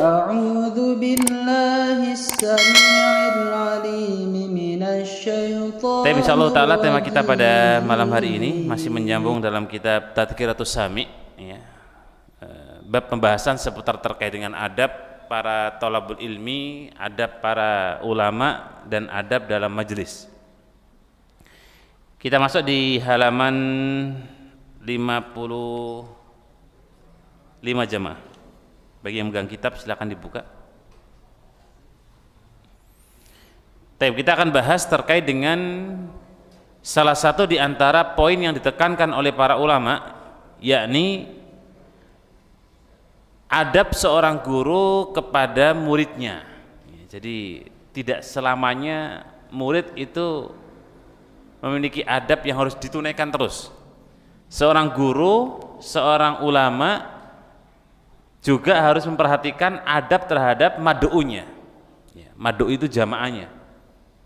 أعوذ بالله السميع العليم من الشيطان Tapi insyaallah ta'ala tema kita pada الرجيم. malam hari ini masih menyambung dalam kitab Tadhkiratus Sami' ya. Bab pembahasan seputar terkait dengan adab para thalabul ilmi, adab para ulama, dan adab dalam majelis. Kita masuk di halaman 55 jamaah. Bagi yang megang kitab silakan dibuka. Kita akan bahas terkait dengan salah satu di antara poin yang ditekankan oleh para ulama, yakni adab seorang guru kepada muridnya. Jadi tidak selamanya murid itu memiliki adab yang harus ditunaikan terus. Seorang guru, seorang ulama juga harus memperhatikan adab terhadap mad'unya. Mad'u itu jamaahnya,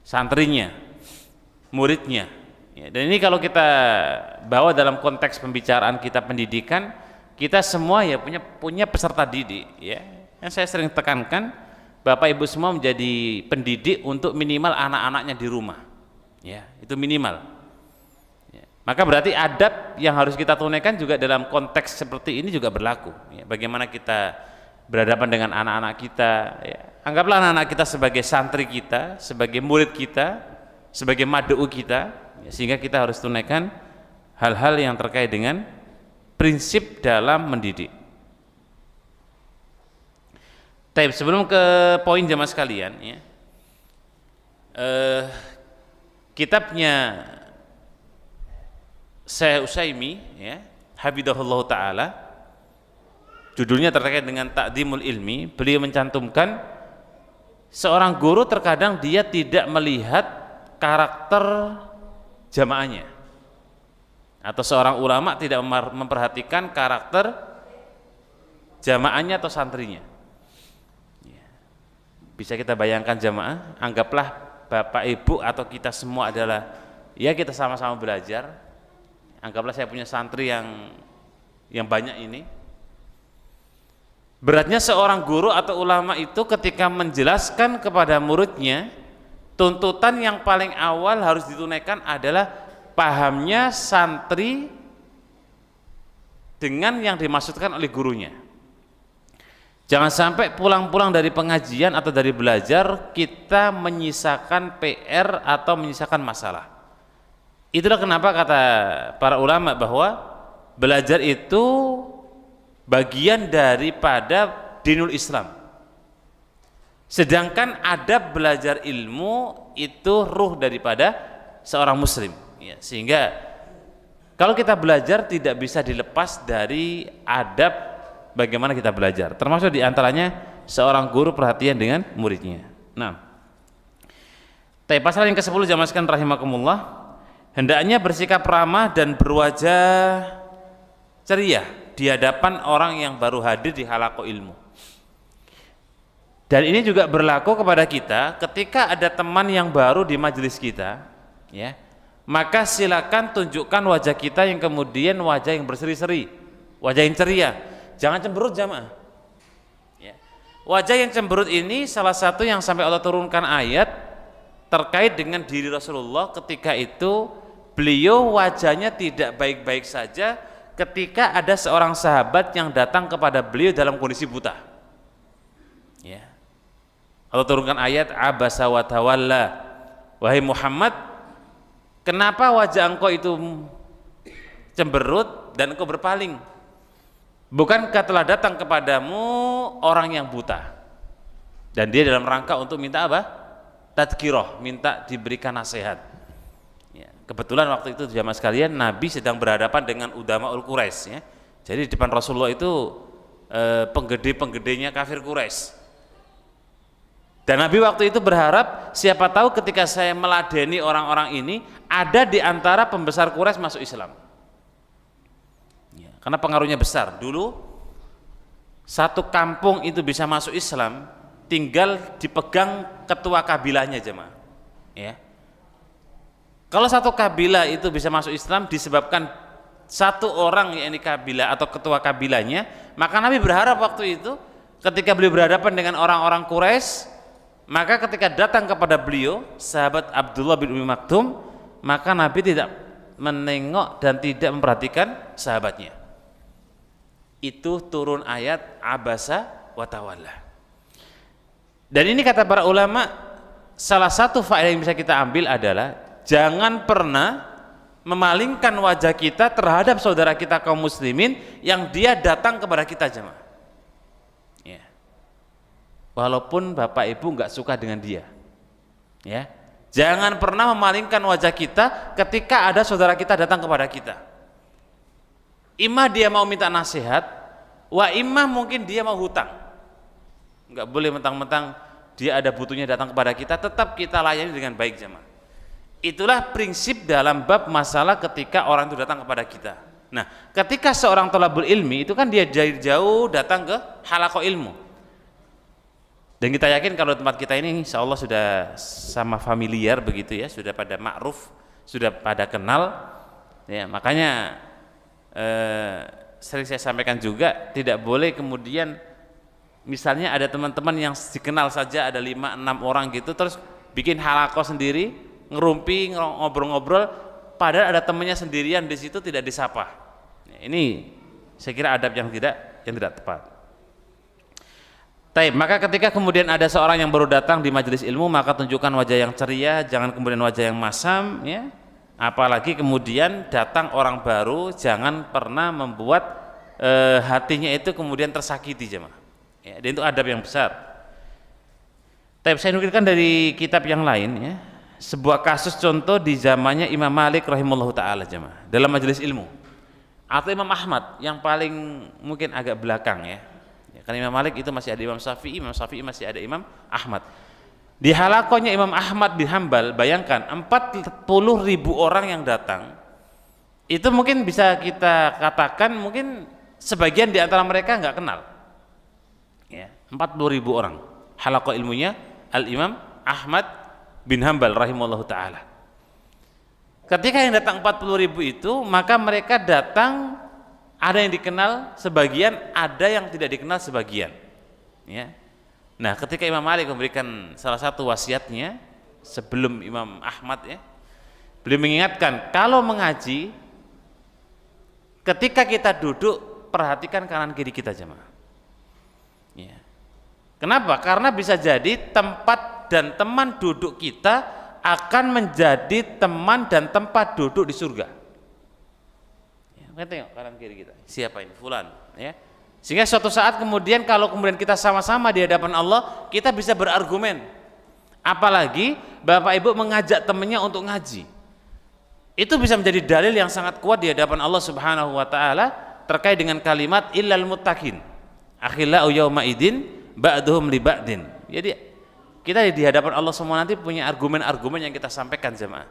santrinya, muridnya. Dan ini kalau kita bawa dalam konteks pembicaraan kita pendidikan, kita semua ya punya peserta didik ya. Yang saya sering tekankan, Bapak Ibu semua menjadi pendidik untuk minimal anak-anaknya di rumah. Ya, itu minimal. Ya. Maka berarti adab yang harus kita tunaikan juga dalam konteks seperti ini juga berlaku. Ya, bagaimana kita berhadapan dengan anak-anak kita. Ya. Anggaplah anak-anak kita sebagai santri kita, sebagai murid kita, sebagai mad'u kita, ya, sehingga kita harus tunaikan hal-hal yang terkait dengan prinsip dalam mendidik. Sebelum ke poin jamaah sekalian, ya, kitabnya Syekh Utsaimin, ya, hafizahullah taala, judulnya terkait dengan ta'dhimul ilmi. Beliau mencantumkan seorang guru terkadang dia tidak melihat karakter jamaahnya, atau seorang ulama tidak memperhatikan karakter jamaahnya atau santrinya. Bisa kita bayangkan jamaah, anggaplah Bapak Ibu atau kita semua adalah, ya kita sama-sama belajar. Anggaplah saya punya santri yang banyak ini. Beratnya seorang guru atau ulama itu ketika menjelaskan kepada muridnya, tuntutan yang paling awal harus ditunaikan adalah pahamnya santri dengan yang dimaksudkan oleh gurunya. Jangan sampai pulang-pulang dari pengajian atau dari belajar kita menyisakan PR atau menyisakan masalah. Itulah kenapa kata para ulama bahwa belajar itu bagian daripada dinul Islam. Sedangkan adab belajar ilmu itu ruh daripada seorang muslim. Ya, sehingga kalau kita belajar tidak bisa dilepas dari adab bagaimana kita belajar, termasuk diantaranya seorang guru perhatian dengan muridnya. Nah, pasal yang ke-10 jamaah sekalian rahimakumullah, hendaknya bersikap ramah dan berwajah ceria di hadapan orang yang baru hadir di halaqah ilmu. Dan ini juga berlaku kepada kita ketika ada teman yang baru di majelis kita, ya. Maka silakan tunjukkan wajah kita yang kemudian wajah yang berseri-seri, wajah yang ceria. Jangan cemberut jamaah. Ya. Wajah yang cemberut ini salah satu yang sampai Allah turunkan ayat terkait dengan diri Rasulullah. Ketika itu beliau wajahnya tidak baik-baik saja ketika ada seorang sahabat yang datang kepada beliau dalam kondisi buta. Ya. Allah turunkan ayat abasa wa tawalla, wahai Muhammad, kenapa wajah engkau itu cemberut dan engkau berpaling? Bukankah telah datang kepadamu orang yang buta? Dan dia dalam rangka untuk minta apa? Tadhkirah, minta diberikan nasihat. Ya, kebetulan waktu itu jamaah sekalian Nabi sedang berhadapan dengan Udamaul Quraisy. Ya. Jadi di depan Rasulullah itu penggede-penggedenya kafir Quraisy. Dan Nabi waktu itu berharap, siapa tahu ketika saya meladeni orang-orang ini, ada di antara pembesar Quraisy masuk Islam. Ya, karena pengaruhnya besar. Dulu satu kampung itu bisa masuk Islam, tinggal dipegang ketua kabilahnya jemaah. Ya. Kalau satu kabilah itu bisa masuk Islam disebabkan satu orang, yakni kabilah atau ketua kabilahnya, maka Nabi berharap waktu itu ketika beliau berhadapan dengan orang-orang Quraisy, maka ketika datang kepada beliau sahabat Abdullah bin Umi Maktum, maka Nabi tidak menengok dan tidak memperhatikan sahabatnya. Itu turun ayat abasa wa tawalla. Dan ini kata para ulama, salah satu faedah yang bisa kita ambil adalah jangan pernah memalingkan wajah kita terhadap saudara kita kaum muslimin yang dia datang kepada kita, jemaah. Ya. Walaupun bapak ibu nggak suka dengan dia, ya, jangan pernah memalingkan wajah kita ketika ada saudara kita datang kepada kita. Imah dia mau minta nasihat, wa imah mungkin dia mau hutang. Nggak boleh mentang-mentang dia ada butuhnya datang kepada kita, tetap kita layani dengan baik, jemaah. Itulah prinsip dalam bab masalah ketika orang itu datang kepada kita. Nah, ketika seorang thalabul ilmi itu kan dia dari jauh datang ke halaqah ilmu. Dan kita yakin kalau tempat kita ini insya Allah sudah sama familiar begitu ya, sudah pada ma'ruf, sudah pada kenal. Ya, makanya sering saya sampaikan juga, tidak boleh kemudian misalnya ada teman-teman yang dikenal saja ada 5-6 orang gitu, terus bikin halaqah sendiri, ngerumpi, ngobrol-ngobrol, padahal ada temannya sendirian di situ tidak disapa. Ini saya kira adab yang tidak tepat. Taib, maka ketika kemudian ada seorang yang baru datang di majelis ilmu, maka tunjukkan wajah yang ceria, jangan kemudian wajah yang masam, ya. Apalagi kemudian datang orang baru, jangan pernah membuat hatinya itu kemudian tersakiti, jemaah. Ya, dan itu adab yang besar. Taib, saya nukilkan dari kitab yang lain, ya. Sebuah kasus contoh di zamannya Imam Malik rahimahullah ta'ala, jemaah, dalam majelis ilmu, atau Imam Ahmad yang paling mungkin agak belakang, ya, karena Imam Malik itu masih ada Imam Syafi'i masih ada Imam Ahmad. Di halakonya Imam Ahmad bin Hambal, bayangkan 40.000 orang yang datang, itu mungkin bisa kita katakan mungkin sebagian di antara mereka nggak kenal, ya, 40.000 orang halakoh ilmunya Al-Imam Ahmad bin Hambal rahimahullahu ta'ala. Ketika yang datang 40.000 itu, maka mereka datang, ada yang dikenal sebagian, ada yang tidak dikenal sebagian, ya. Nah, ketika Imam Malik memberikan salah satu wasiatnya sebelum Imam Ahmad, ya, beliau mengingatkan kalau mengaji, ketika kita duduk perhatikan kanan kiri kita, jemaah, ya. Kenapa? Karena bisa jadi tempat dan teman duduk kita akan menjadi teman dan tempat duduk di surga. Ya, kita tengok kanan kiri kita, siapa ini? Fulan, ya. Sehingga suatu saat kemudian kalau kemudian kita sama-sama di hadapan Allah, kita bisa berargumen. Apalagi Bapak Ibu mengajak temannya untuk ngaji. Itu bisa menjadi dalil yang sangat kuat di hadapan Allah Subhanahu wa taala terkait dengan kalimat illal muttaqin. Akhillau yauma idin ba'duhum li ba'din. Jadi kita di hadapan Allah semua nanti punya argumen-argumen yang kita sampaikan, jemaah,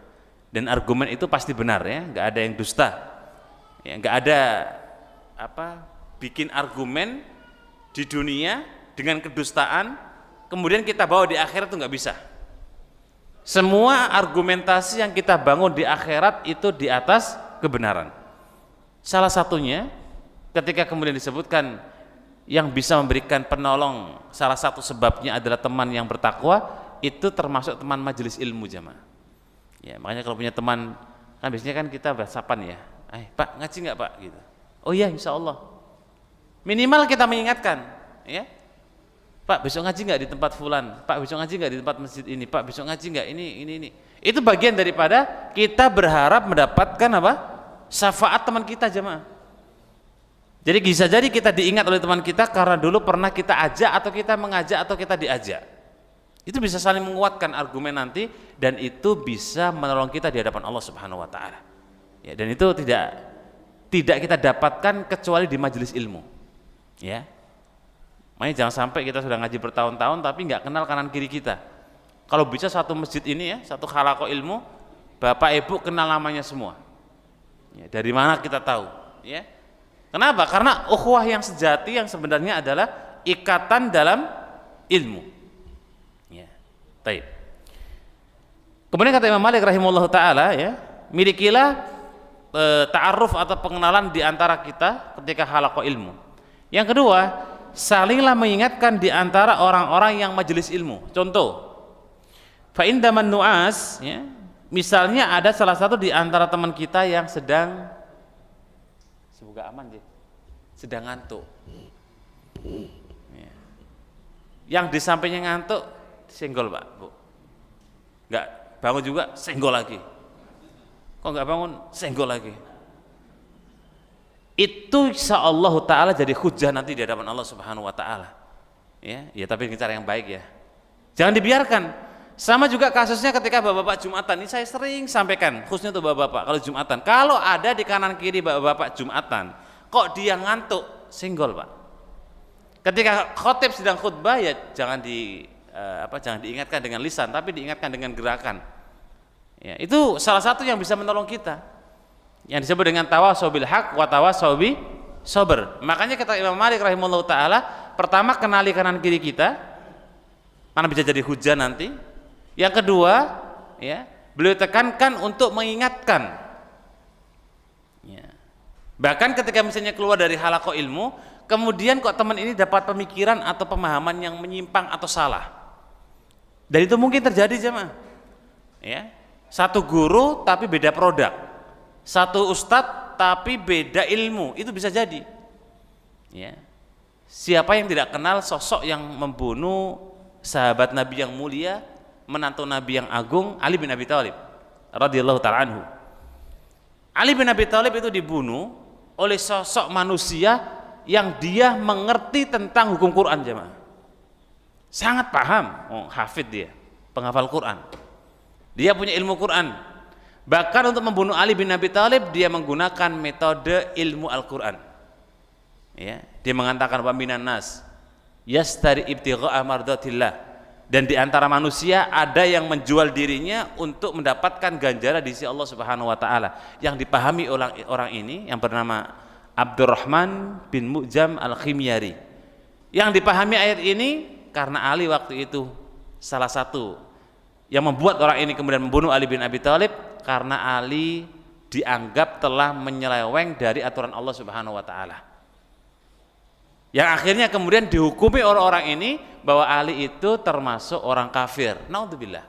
dan argumen itu pasti benar, ya, nggak ada yang dusta, ya, nggak ada bikin argumen di dunia dengan kedustaan kemudian kita bawa di akhirat, itu nggak bisa. Semua argumentasi yang kita bangun di akhirat itu di atas kebenaran. Salah satunya ketika kemudian disebutkan yang bisa memberikan penolong, salah satu sebabnya adalah teman yang bertakwa, itu termasuk teman majelis ilmu, jemaah. Ya, makanya kalau punya teman, kan biasanya kan kita bersapan, ya, Pak ngaji nggak Pak, gitu. Oh iya, insya Allah. Minimal kita mengingatkan, ya, Pak besok ngaji nggak di tempat fulan, Pak besok ngaji nggak di tempat masjid ini, Pak besok ngaji nggak ini. Itu bagian daripada kita berharap mendapatkan apa? Syafaat teman kita, jemaah. Jadi bisa jadi kita diingat oleh teman kita karena dulu pernah kita ajak atau kita mengajak atau kita diajak. Itu bisa saling menguatkan argumen nanti, dan itu bisa menolong kita di hadapan Allah Subhanahu wa taala. Ya, dan itu tidak kita dapatkan kecuali di majelis ilmu. Ya. Makanya jangan sampai kita sudah ngaji bertahun-tahun tapi nggak kenal kanan kiri kita. Kalau bisa satu masjid ini, ya, satu halaqah ilmu, Bapak Ibu kenal namanya semua. Ya, dari mana kita tahu, ya? Kenapa? Karena ukhuwah yang sejati yang sebenarnya adalah ikatan dalam ilmu. Ya, taib. Kemudian kata Imam Malik rahimahullah ta'ala, ya, milikilah ta'aruf atau pengenalan di antara kita ketika halaqah ilmu. Yang kedua, salinglah mengingatkan di antara orang-orang yang majelis ilmu. Contoh, fa indaman nu'as, ya, misalnya ada salah satu di antara teman kita yang sedang, semoga aman sih, sedang ngantuk, ya. Yang di sampingnya ngantuk senggol Pak, Bu, nggak bangun juga senggol lagi, kok nggak bangun senggol lagi. Itu insyaallah ta'ala jadi hujah nanti di hadapan Allah subhanahu wa ta'ala, ya tapi dengan cara yang baik ya, jangan dibiarkan. Sama juga kasusnya ketika bapak-bapak Jumatan, ini saya sering sampaikan khususnya untuk bapak-bapak kalau Jumatan, kalau ada di kanan kiri bapak-bapak Jumatan kok dia ngantuk, senggol Pak. Ketika khotib sedang khutbah ya jangan jangan diingatkan dengan lisan, tapi diingatkan dengan gerakan, ya, itu salah satu yang bisa menolong kita, yang disebut dengan tawasau bil haq wa tawasau bis sabr. Makanya kata Imam Malik rahimahullah taala, pertama kenali kanan kiri kita karena bisa jadi hujah nanti. Yang kedua, ya, beliau tekankan untuk mengingatkan, ya. Bahkan ketika misalnya keluar dari halaqah ilmu, kemudian kok teman ini dapat pemikiran atau pemahaman yang menyimpang atau salah, dan itu mungkin terjadi jemaah, ya, satu guru tapi beda produk, satu ustadz tapi beda ilmu, itu bisa jadi, ya. Siapa yang tidak kenal sosok yang membunuh sahabat Nabi yang mulia, menantu Nabi yang agung, Ali bin Abi Thalib radhiyallahu ta'ala anhu. Ali bin Abi Thalib itu dibunuh oleh sosok manusia yang dia mengerti tentang hukum Quran jemaah, sangat paham, hafid dia, penghafal Quran, dia punya ilmu Quran. Bahkan untuk membunuh Ali bin Abi Thalib dia menggunakan metode ilmu Al-Quran, ya. Dia mengatakan wa minan nas yastari ibtigha'a mardatillah, dan di antara manusia ada yang menjual dirinya untuk mendapatkan ganjaran di sisi Allah Subhanahu wa taala. Yang dipahami orang ini yang bernama Abdurrahman bin Mu'jam Al-Khimyari. Yang dipahami ayat ini karena Ali waktu itu salah satu yang membuat orang ini kemudian membunuh Ali bin Abi Thalib, karena Ali dianggap telah menyeleweng dari aturan Allah Subhanahu wa taala. Yang akhirnya kemudian dihukumi orang-orang ini bahwa Ali itu termasuk orang kafir. Naudzubillah.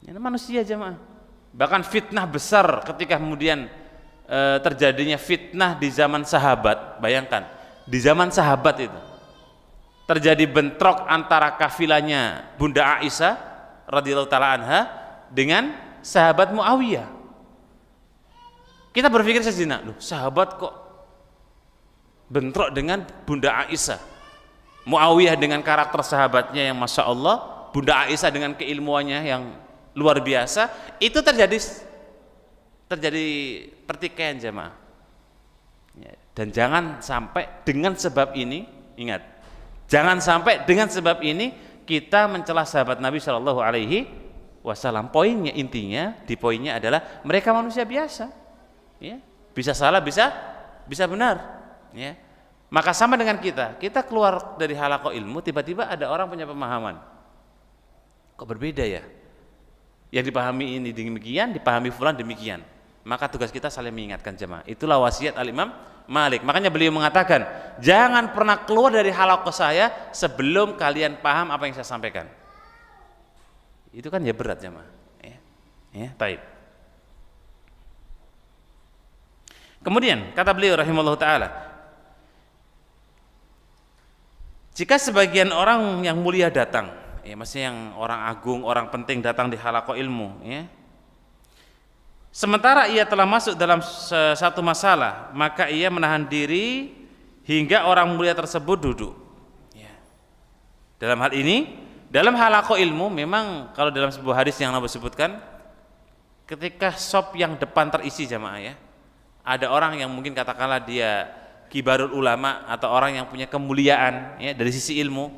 Ini manusia jemaah. Bahkan fitnah besar ketika kemudian terjadinya fitnah di zaman sahabat. Bayangkan, di zaman sahabat itu terjadi bentrok antara kafilahnya Bunda Aisyah radhiyallahu taala anha dengan sahabat Muawiyah. Kita berpikir sejenak, loh, sahabat kok bentrok dengan Bunda Aisyah, Muawiyah dengan karakter sahabatnya yang masya Allah, Bunda Aisyah dengan keilmuannya yang luar biasa, itu terjadi pertikaian jemaah, ya. Dan jangan sampai dengan sebab ini, ingat, jangan sampai dengan sebab ini kita mencela sahabat Nabi Shallallahu Alaihi Wasallam. Poinnya, intinya di poinnya adalah mereka manusia biasa, ya, bisa salah, bisa benar. Ya. Maka sama dengan kita keluar dari halaqah ilmu, tiba-tiba ada orang punya pemahaman, kok berbeda ya, yang dipahami ini demikian, dipahami fulan demikian. Maka tugas kita saling mengingatkan jemaah. Itulah wasiat Al-Imam Malik. Makanya beliau mengatakan, jangan pernah keluar dari halaqah saya sebelum kalian paham apa yang saya sampaikan. Itu kan ya berat jemaah, ya, baik. Kemudian kata beliau rahimahullah taala, jika sebagian orang yang mulia datang, ya, maksudnya yang orang agung, orang penting datang di halaqah ilmu, ya, sementara ia telah masuk dalam satu masalah, maka ia menahan diri hingga orang mulia tersebut duduk, ya. Dalam hal ini, dalam halaqah ilmu, memang kalau dalam sebuah hadis yang Nabi sebutkan, ketika sop yang depan terisi jamaah, ya, ada orang yang mungkin katakanlah dia kibarul ulama atau orang yang punya kemuliaan, ya, dari sisi ilmu,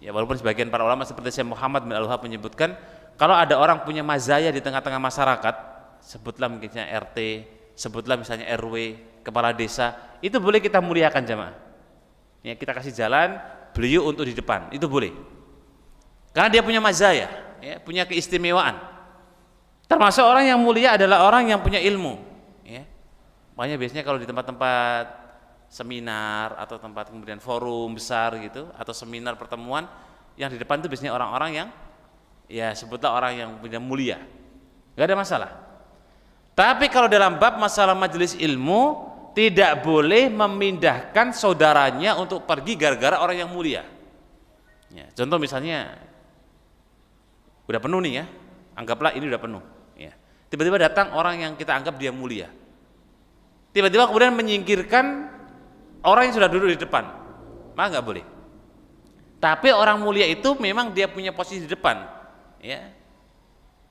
ya, walaupun sebagian para ulama seperti Syekh Muhammad bin Al-Wahhab menyebutkan kalau ada orang punya mazaya di tengah-tengah masyarakat, sebutlah mungkin RT, sebutlah misalnya RW, kepala desa, itu boleh kita muliakan jamaah, ya, kita kasih jalan beliau untuk di depan, itu boleh, karena dia punya mazaya, ya, punya keistimewaan. Termasuk orang yang mulia adalah orang yang punya ilmu, ya. Makanya biasanya kalau di tempat-tempat seminar atau tempat kemudian forum besar gitu atau seminar pertemuan yang di depan itu biasanya orang-orang yang ya sebutlah orang yang punya mulia, nggak ada masalah. Tapi kalau dalam bab masalah majelis ilmu tidak boleh memindahkan saudaranya untuk pergi gara-gara orang yang mulia. Ya, contoh misalnya udah penuh nih ya, anggaplah ini udah penuh. Ya. Tiba-tiba datang orang yang kita anggap dia mulia. Tiba-tiba kemudian menyingkirkan orang yang sudah duduk di depan, maka nggak boleh. Tapi orang mulia itu memang dia punya posisi di depan, ya.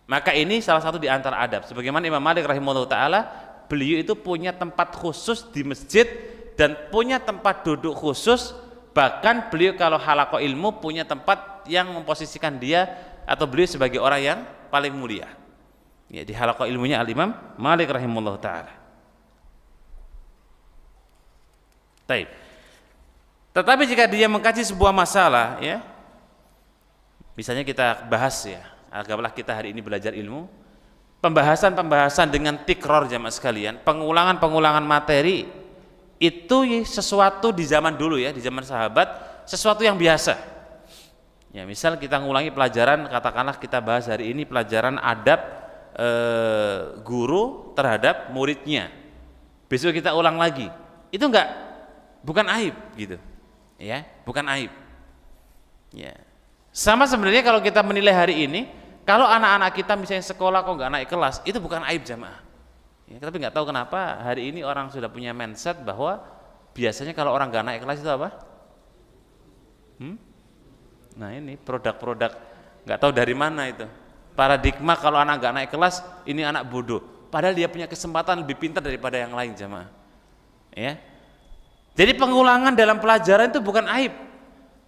Maka ini salah satu di antara adab. Sebagaimana Imam Malik rahimahullah taala, beliau itu punya tempat khusus di masjid dan punya tempat duduk khusus. Bahkan beliau kalau halaqah ilmu punya tempat yang memposisikan dia atau beliau sebagai orang yang paling mulia. Ya, di halaqah ilmunya Al Imam Malik rahimahullah taala. Taib. Tetapi jika dia mengkaji sebuah masalah, ya, misalnya kita bahas ya, anggaplah kita hari ini belajar ilmu, pembahasan dengan tikror jamaah sekalian, pengulangan materi itu sesuatu di zaman dulu ya, di zaman sahabat, sesuatu yang biasa. Ya, misal kita ngulangi pelajaran, katakanlah kita bahas hari ini pelajaran adab guru terhadap muridnya. Besok kita ulang lagi. Itu bukan aib gitu, ya, bukan aib. Ya, sama sebenarnya kalau kita menilai hari ini, kalau anak-anak kita misalnya sekolah kok nggak naik kelas, itu bukan aib jamaah. Ya, tapi nggak tahu kenapa hari ini orang sudah punya mindset bahwa biasanya kalau orang nggak naik kelas itu apa? Nah ini produk-produk nggak tahu dari mana itu. Paradigma kalau anak nggak naik kelas, ini anak bodoh. Padahal dia punya kesempatan lebih pintar daripada yang lain jamaah. Ya. Jadi pengulangan dalam pelajaran itu bukan aib.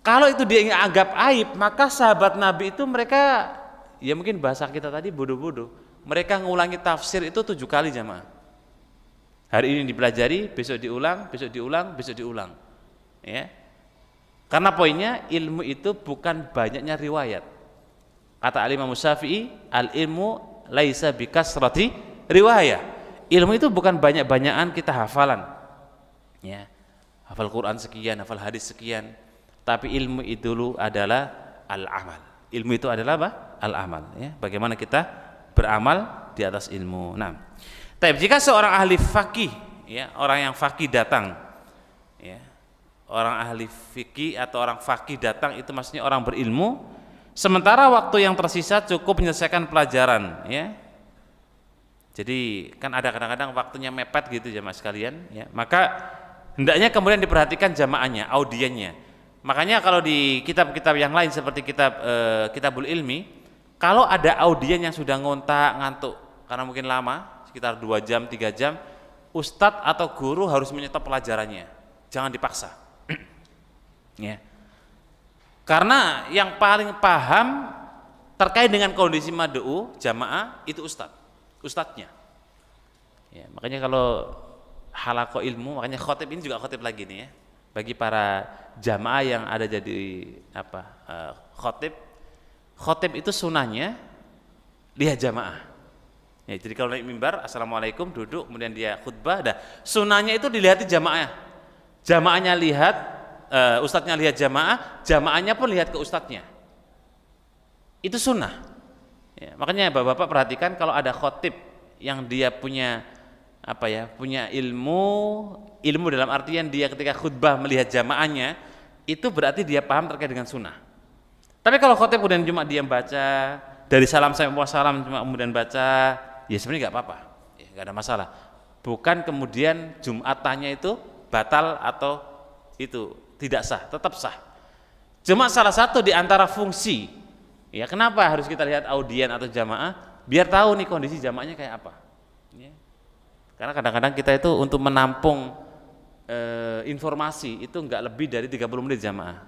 Kalau itu dia anggap aib, maka sahabat Nabi itu mereka, ya mungkin bahasa kita tadi bodoh-bodoh. Mereka ngulangi tafsir itu 7 kali jamaah. Hari ini dipelajari, besok diulang, besok diulang, besok diulang. Ya. Karena poinnya ilmu itu bukan banyaknya riwayat. Kata Al-Imam Syafi'i, al-ilmu laisa bikasrati riwayah. Ilmu itu bukan banyak-banyakan kita hafalan. Ya. Hafal Quran sekian, hafal hadis sekian, tapi ilmu itu dulu adalah al-amal. Ilmu itu adalah apa? Al-amal, ya. Bagaimana kita beramal di atas ilmu. Nah, tapi jika seorang ahli fakih, ya, orang yang fakih datang, ya, orang ahli fikih atau orang fakih datang itu maksudnya orang berilmu, sementara waktu yang tersisa cukup menyelesaikan pelajaran, ya. Jadi kan ada kadang-kadang waktunya mepet gitu jamaah sekalian, ya. Maka hendaknya kemudian diperhatikan jamaahnya, audiennya. Makanya kalau di kitab-kitab yang lain seperti Kitabul Ilmi, kalau ada audien yang sudah ngontak, ngantuk karena mungkin lama, sekitar 2 jam, 3 jam, ustadz atau guru harus menyetop pelajarannya. Jangan dipaksa. Ya. Karena yang paling paham terkait dengan kondisi mad'u jamaah itu ustadznya. Ya, makanya kalau halaqah ilmu, makanya khotib ini juga khotib lagi nih ya, bagi para jamaah yang ada jadi khotib itu sunahnya lihat jamaah ya. Jadi kalau naik mimbar, assalamualaikum, duduk, kemudian dia khutbah, sunahnya itu dilihat jamaah, jamaahnya lihat, ustadznya lihat jamaah, jamaahnya pun lihat ke ustadznya, itu sunnah ya. Makanya bapak-bapak perhatikan kalau ada khotib yang dia punya punya ilmu dalam artian dia ketika khutbah melihat jamaahnya, itu berarti dia paham terkait dengan sunnah. Tapi kalau khotib kemudian cuma diam baca, dari salam sampai salam cuma kemudian baca, ya sebenarnya nggak apa-apa, ya, nggak ada masalah. Bukan kemudian jumatannya itu batal atau itu tidak sah, tetap sah. Cuma salah satu di antara fungsi, ya kenapa harus kita lihat audien atau jamaah, biar tahu nih kondisi jamaahnya kayak apa. Ya. Karena kadang-kadang kita itu untuk menampung informasi itu nggak lebih dari 30 menit jamaah.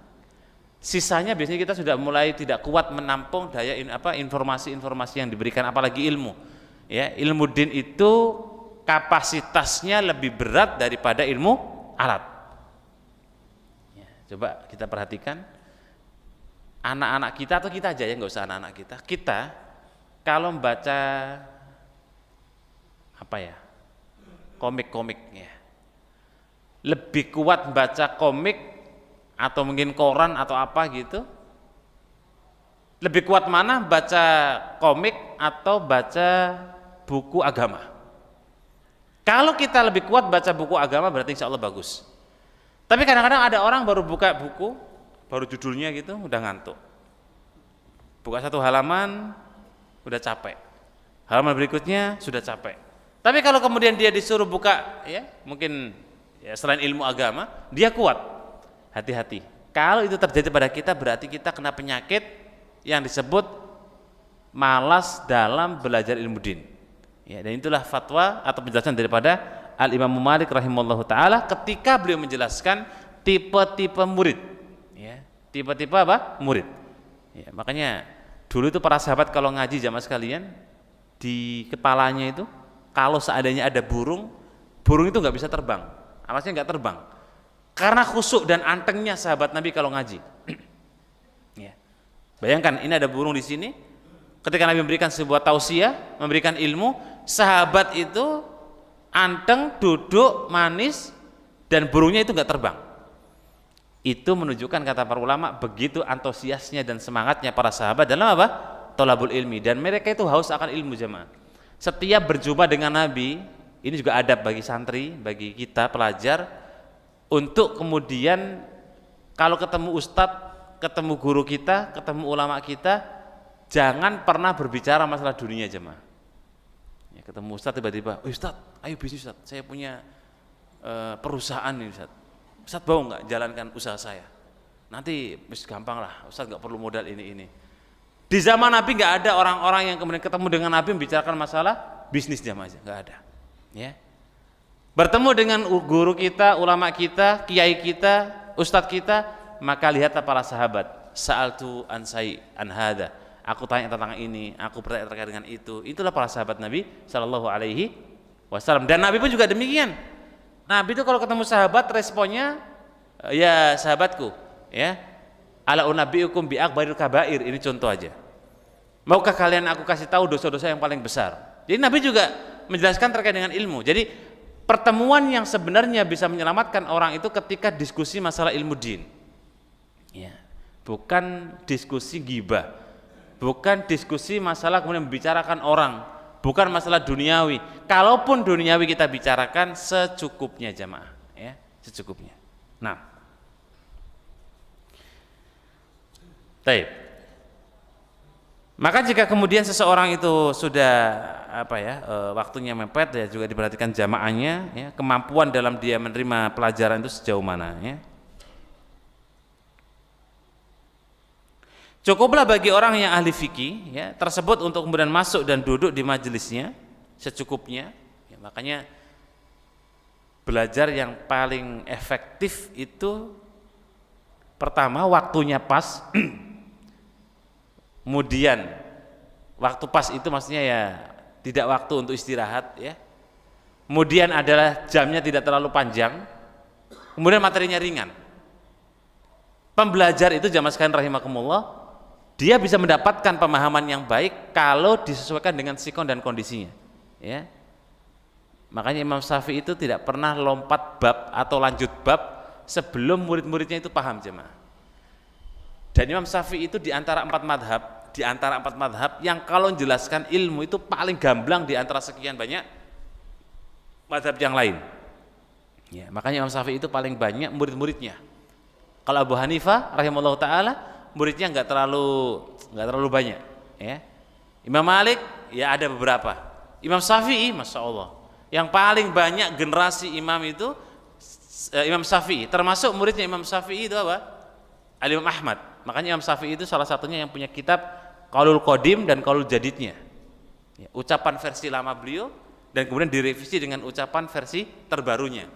Sisanya biasanya kita sudah mulai tidak kuat menampung daya informasi-informasi yang diberikan, apalagi ilmu. Ya, ilmu din itu kapasitasnya lebih berat daripada ilmu alat. Ya, coba kita perhatikan anak-anak kita atau kita aja ya, nggak usah anak-anak kita. Kita kalau membaca komik-komik ya, lebih kuat baca komik atau mungkin koran atau apa gitu? Lebih kuat mana, baca komik atau baca buku agama? Kalau kita lebih kuat baca buku agama berarti insya Allah bagus. Tapi kadang-kadang ada orang baru buka buku, baru judulnya gitu udah ngantuk. Buka satu halaman udah capek. Halaman berikutnya sudah capek. Tapi kalau kemudian dia disuruh buka ya, mungkin ya selain ilmu agama, dia kuat. Hati-hati. Kalau itu terjadi pada kita berarti kita kena penyakit yang disebut malas dalam belajar ilmu din. Ya, dan itulah fatwa atau penjelasan daripada Al-Imam Malik rahimahullahu taala ketika beliau menjelaskan tipe-tipe murid. Ya, tipe-tipe apa? Murid. Ya, makanya dulu itu para sahabat kalau ngaji jamaah sekalian, di kepalanya itu kalau seandainya ada burung itu nggak bisa terbang. Maksudnya nggak terbang. Karena khusyuk dan antengnya sahabat Nabi kalau ngaji. Ya. Bayangkan ini ada burung di sini. Ketika Nabi memberikan sebuah tausiah, memberikan ilmu, sahabat itu anteng, duduk, manis, dan burungnya itu nggak terbang. Itu menunjukkan kata para ulama begitu antusiasnya dan semangatnya para sahabat dalam apa? Thalabul ilmi, dan mereka itu haus akan ilmu jemaah. Setiap berjumpa dengan Nabi, ini juga adab bagi santri, bagi kita pelajar, untuk kemudian kalau ketemu ustadz, ketemu guru kita, ketemu ulama kita, jangan pernah berbicara masalah dunia jemaah. Ya, ketemu ustadz tiba-tiba, oh ustadz, ayo bisnis ustadz, saya punya perusahaan nih ustadz. Ustadz mau nggak jalankan usaha saya? Nanti gampang lah, ustadz nggak perlu modal ini. Di zaman Nabi nggak ada orang-orang yang kemudian ketemu dengan Nabi membicarakan masalah bisnis jamaah, nggak ada. Ya. Bertemu dengan guru kita, ulama kita, kiai kita, ustadz kita, maka lihatlah para sahabat. Sa'altu an hada. Aku tanya tentang ini, aku bertanya terkait dengan itu. Itulah para sahabat Nabi Shallallahu Alaihi Wasallam. Dan Nabi pun juga demikian. Nabi itu kalau ketemu sahabat responnya, ya sahabatku, ya. Ala unabbiukum bi akbaril kabair. Ini contoh aja. Maukah kalian aku kasih tahu dosa-dosa yang paling besar? Jadi Nabi juga menjelaskan terkait dengan ilmu. Jadi pertemuan yang sebenarnya bisa menyelamatkan orang itu ketika diskusi masalah ilmu din. Ya. Bukan diskusi ghibah. Bukan diskusi masalah kemudian membicarakan orang, bukan masalah duniawi. Kalaupun duniawi kita bicarakan secukupnya jamaah, ya, secukupnya. Nah, baik. Maka jika kemudian seseorang itu sudah waktunya mepet, ya juga diperhatikan jamaahnya, ya, kemampuan dalam dia menerima pelajaran itu sejauh mana, ya. Cukuplah bagi orang yang ahli fikih, ya, tersebut untuk kemudian masuk dan duduk di majelisnya secukupnya. Ya, makanya belajar yang paling efektif itu pertama waktunya pas, kemudian waktu pas itu maksudnya ya tidak waktu untuk istirahat, ya. Kemudian adalah jamnya tidak terlalu panjang, kemudian materinya ringan. Pembelajar itu jamaah sekalian rahimakumullah, dia bisa mendapatkan pemahaman yang baik kalau disesuaikan dengan sikon dan kondisinya, ya. Makanya Imam Syafi'i itu tidak pernah lompat bab atau lanjut bab sebelum murid-muridnya itu paham jemaah. Dan Imam Syafi'i itu di antara empat madhab yang kalau menjelaskan ilmu itu paling gamblang di antara sekian banyak madhab yang lain, ya. Makanya Imam Syafi'i itu paling banyak murid-muridnya. Kalau Abu Hanifah rahimahullah taala muridnya nggak terlalu banyak, ya. Imam Malik ya ada beberapa. Imam Syafi'i, masya Allah, yang paling banyak generasi imam itu Imam Syafi'i, termasuk muridnya Imam Syafi'i itu apa? Al-Imam Ahmad. Makanya Imam Syafi'i itu salah satunya yang punya kitab Qaulul Qadim dan Qaulul Jadidnya, ya, ucapan versi lama beliau dan kemudian direvisi dengan ucapan versi terbarunya.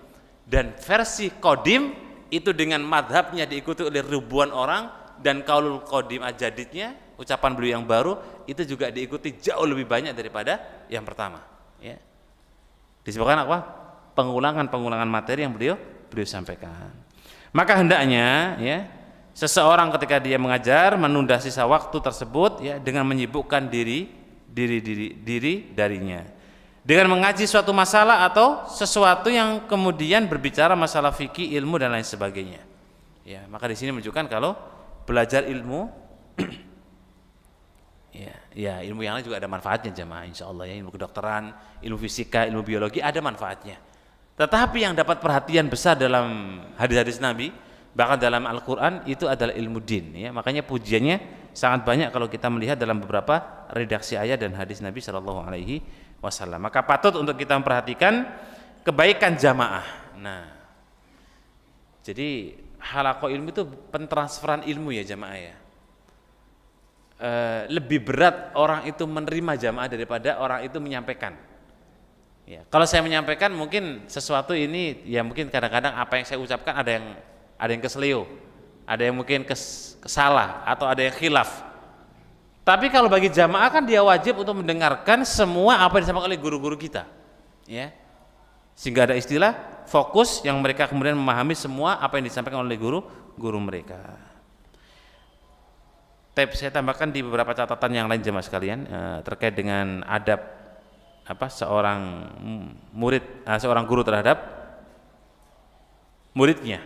Dan versi Qadim itu dengan madhabnya diikuti oleh ribuan orang, dan Qaulul Qadim Ajadidnya, ucapan beliau yang baru, itu juga diikuti jauh lebih banyak daripada yang pertama, ya. Disebabkan apa? Pengulangan materi yang beliau sampaikan. Maka hendaknya, ya, seseorang ketika dia mengajar menunda sisa waktu tersebut, ya, dengan menyibukkan diri darinya. dengan mengaji suatu masalah atau sesuatu yang kemudian berbicara masalah fikih, ilmu dan lain sebagainya. Ya, maka di sini menunjukkan kalau belajar ilmu ya ilmu yang lain juga ada manfaatnya jemaah, insyaallah ya, ilmu kedokteran, ilmu fisika, ilmu biologi ada manfaatnya. Tetapi yang dapat perhatian besar dalam hadis-hadis Nabi, bahkan dalam Al-Qur'an itu adalah ilmu din ya. Makanya pujiannya sangat banyak kalau kita melihat dalam beberapa redaksi ayat dan hadis Nabi sallallahu alaihi wasallam. Maka patut untuk kita memperhatikan kebaikan jamaah. Nah, jadi halaqah ilmu itu pentransferan ilmu ya jamaah ya. Lebih berat orang itu menerima jamaah daripada orang itu menyampaikan. Ya, kalau saya menyampaikan mungkin sesuatu ini ya mungkin kadang-kadang apa yang saya ucapkan ada yang keselio, ada yang mungkin salah atau ada yang khilaf. Tapi kalau bagi jamaah kan dia wajib untuk mendengarkan semua apa yang disampaikan oleh guru-guru kita, ya. Sehingga ada istilah fokus yang mereka kemudian memahami semua apa yang disampaikan oleh guru mereka. Tapi saya tambahkan di beberapa catatan yang lain jemaah sekalian terkait dengan adab seorang murid, seorang guru terhadap muridnya.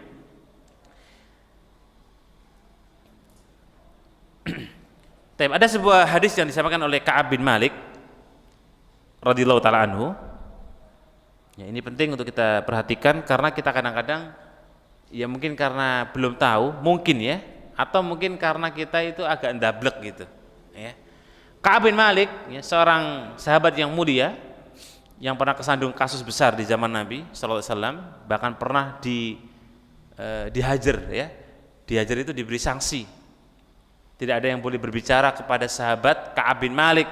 Ada sebuah hadis yang disampaikan oleh Ka'ab bin Malik radhiyallahu taala anhu. Ya, ini penting untuk kita perhatikan karena kita kadang-kadang ya mungkin karena belum tahu, mungkin ya, atau mungkin karena kita itu agak ndablek gitu, ya. Ka'ab bin Malik ya, seorang sahabat yang mulia yang pernah kesandung kasus besar di zaman Nabi sallallahu alaihi wasallam, bahkan pernah dihajar ya. Dihajar itu diberi sanksi. Tidak ada yang boleh berbicara kepada sahabat Ka'ab bin Malik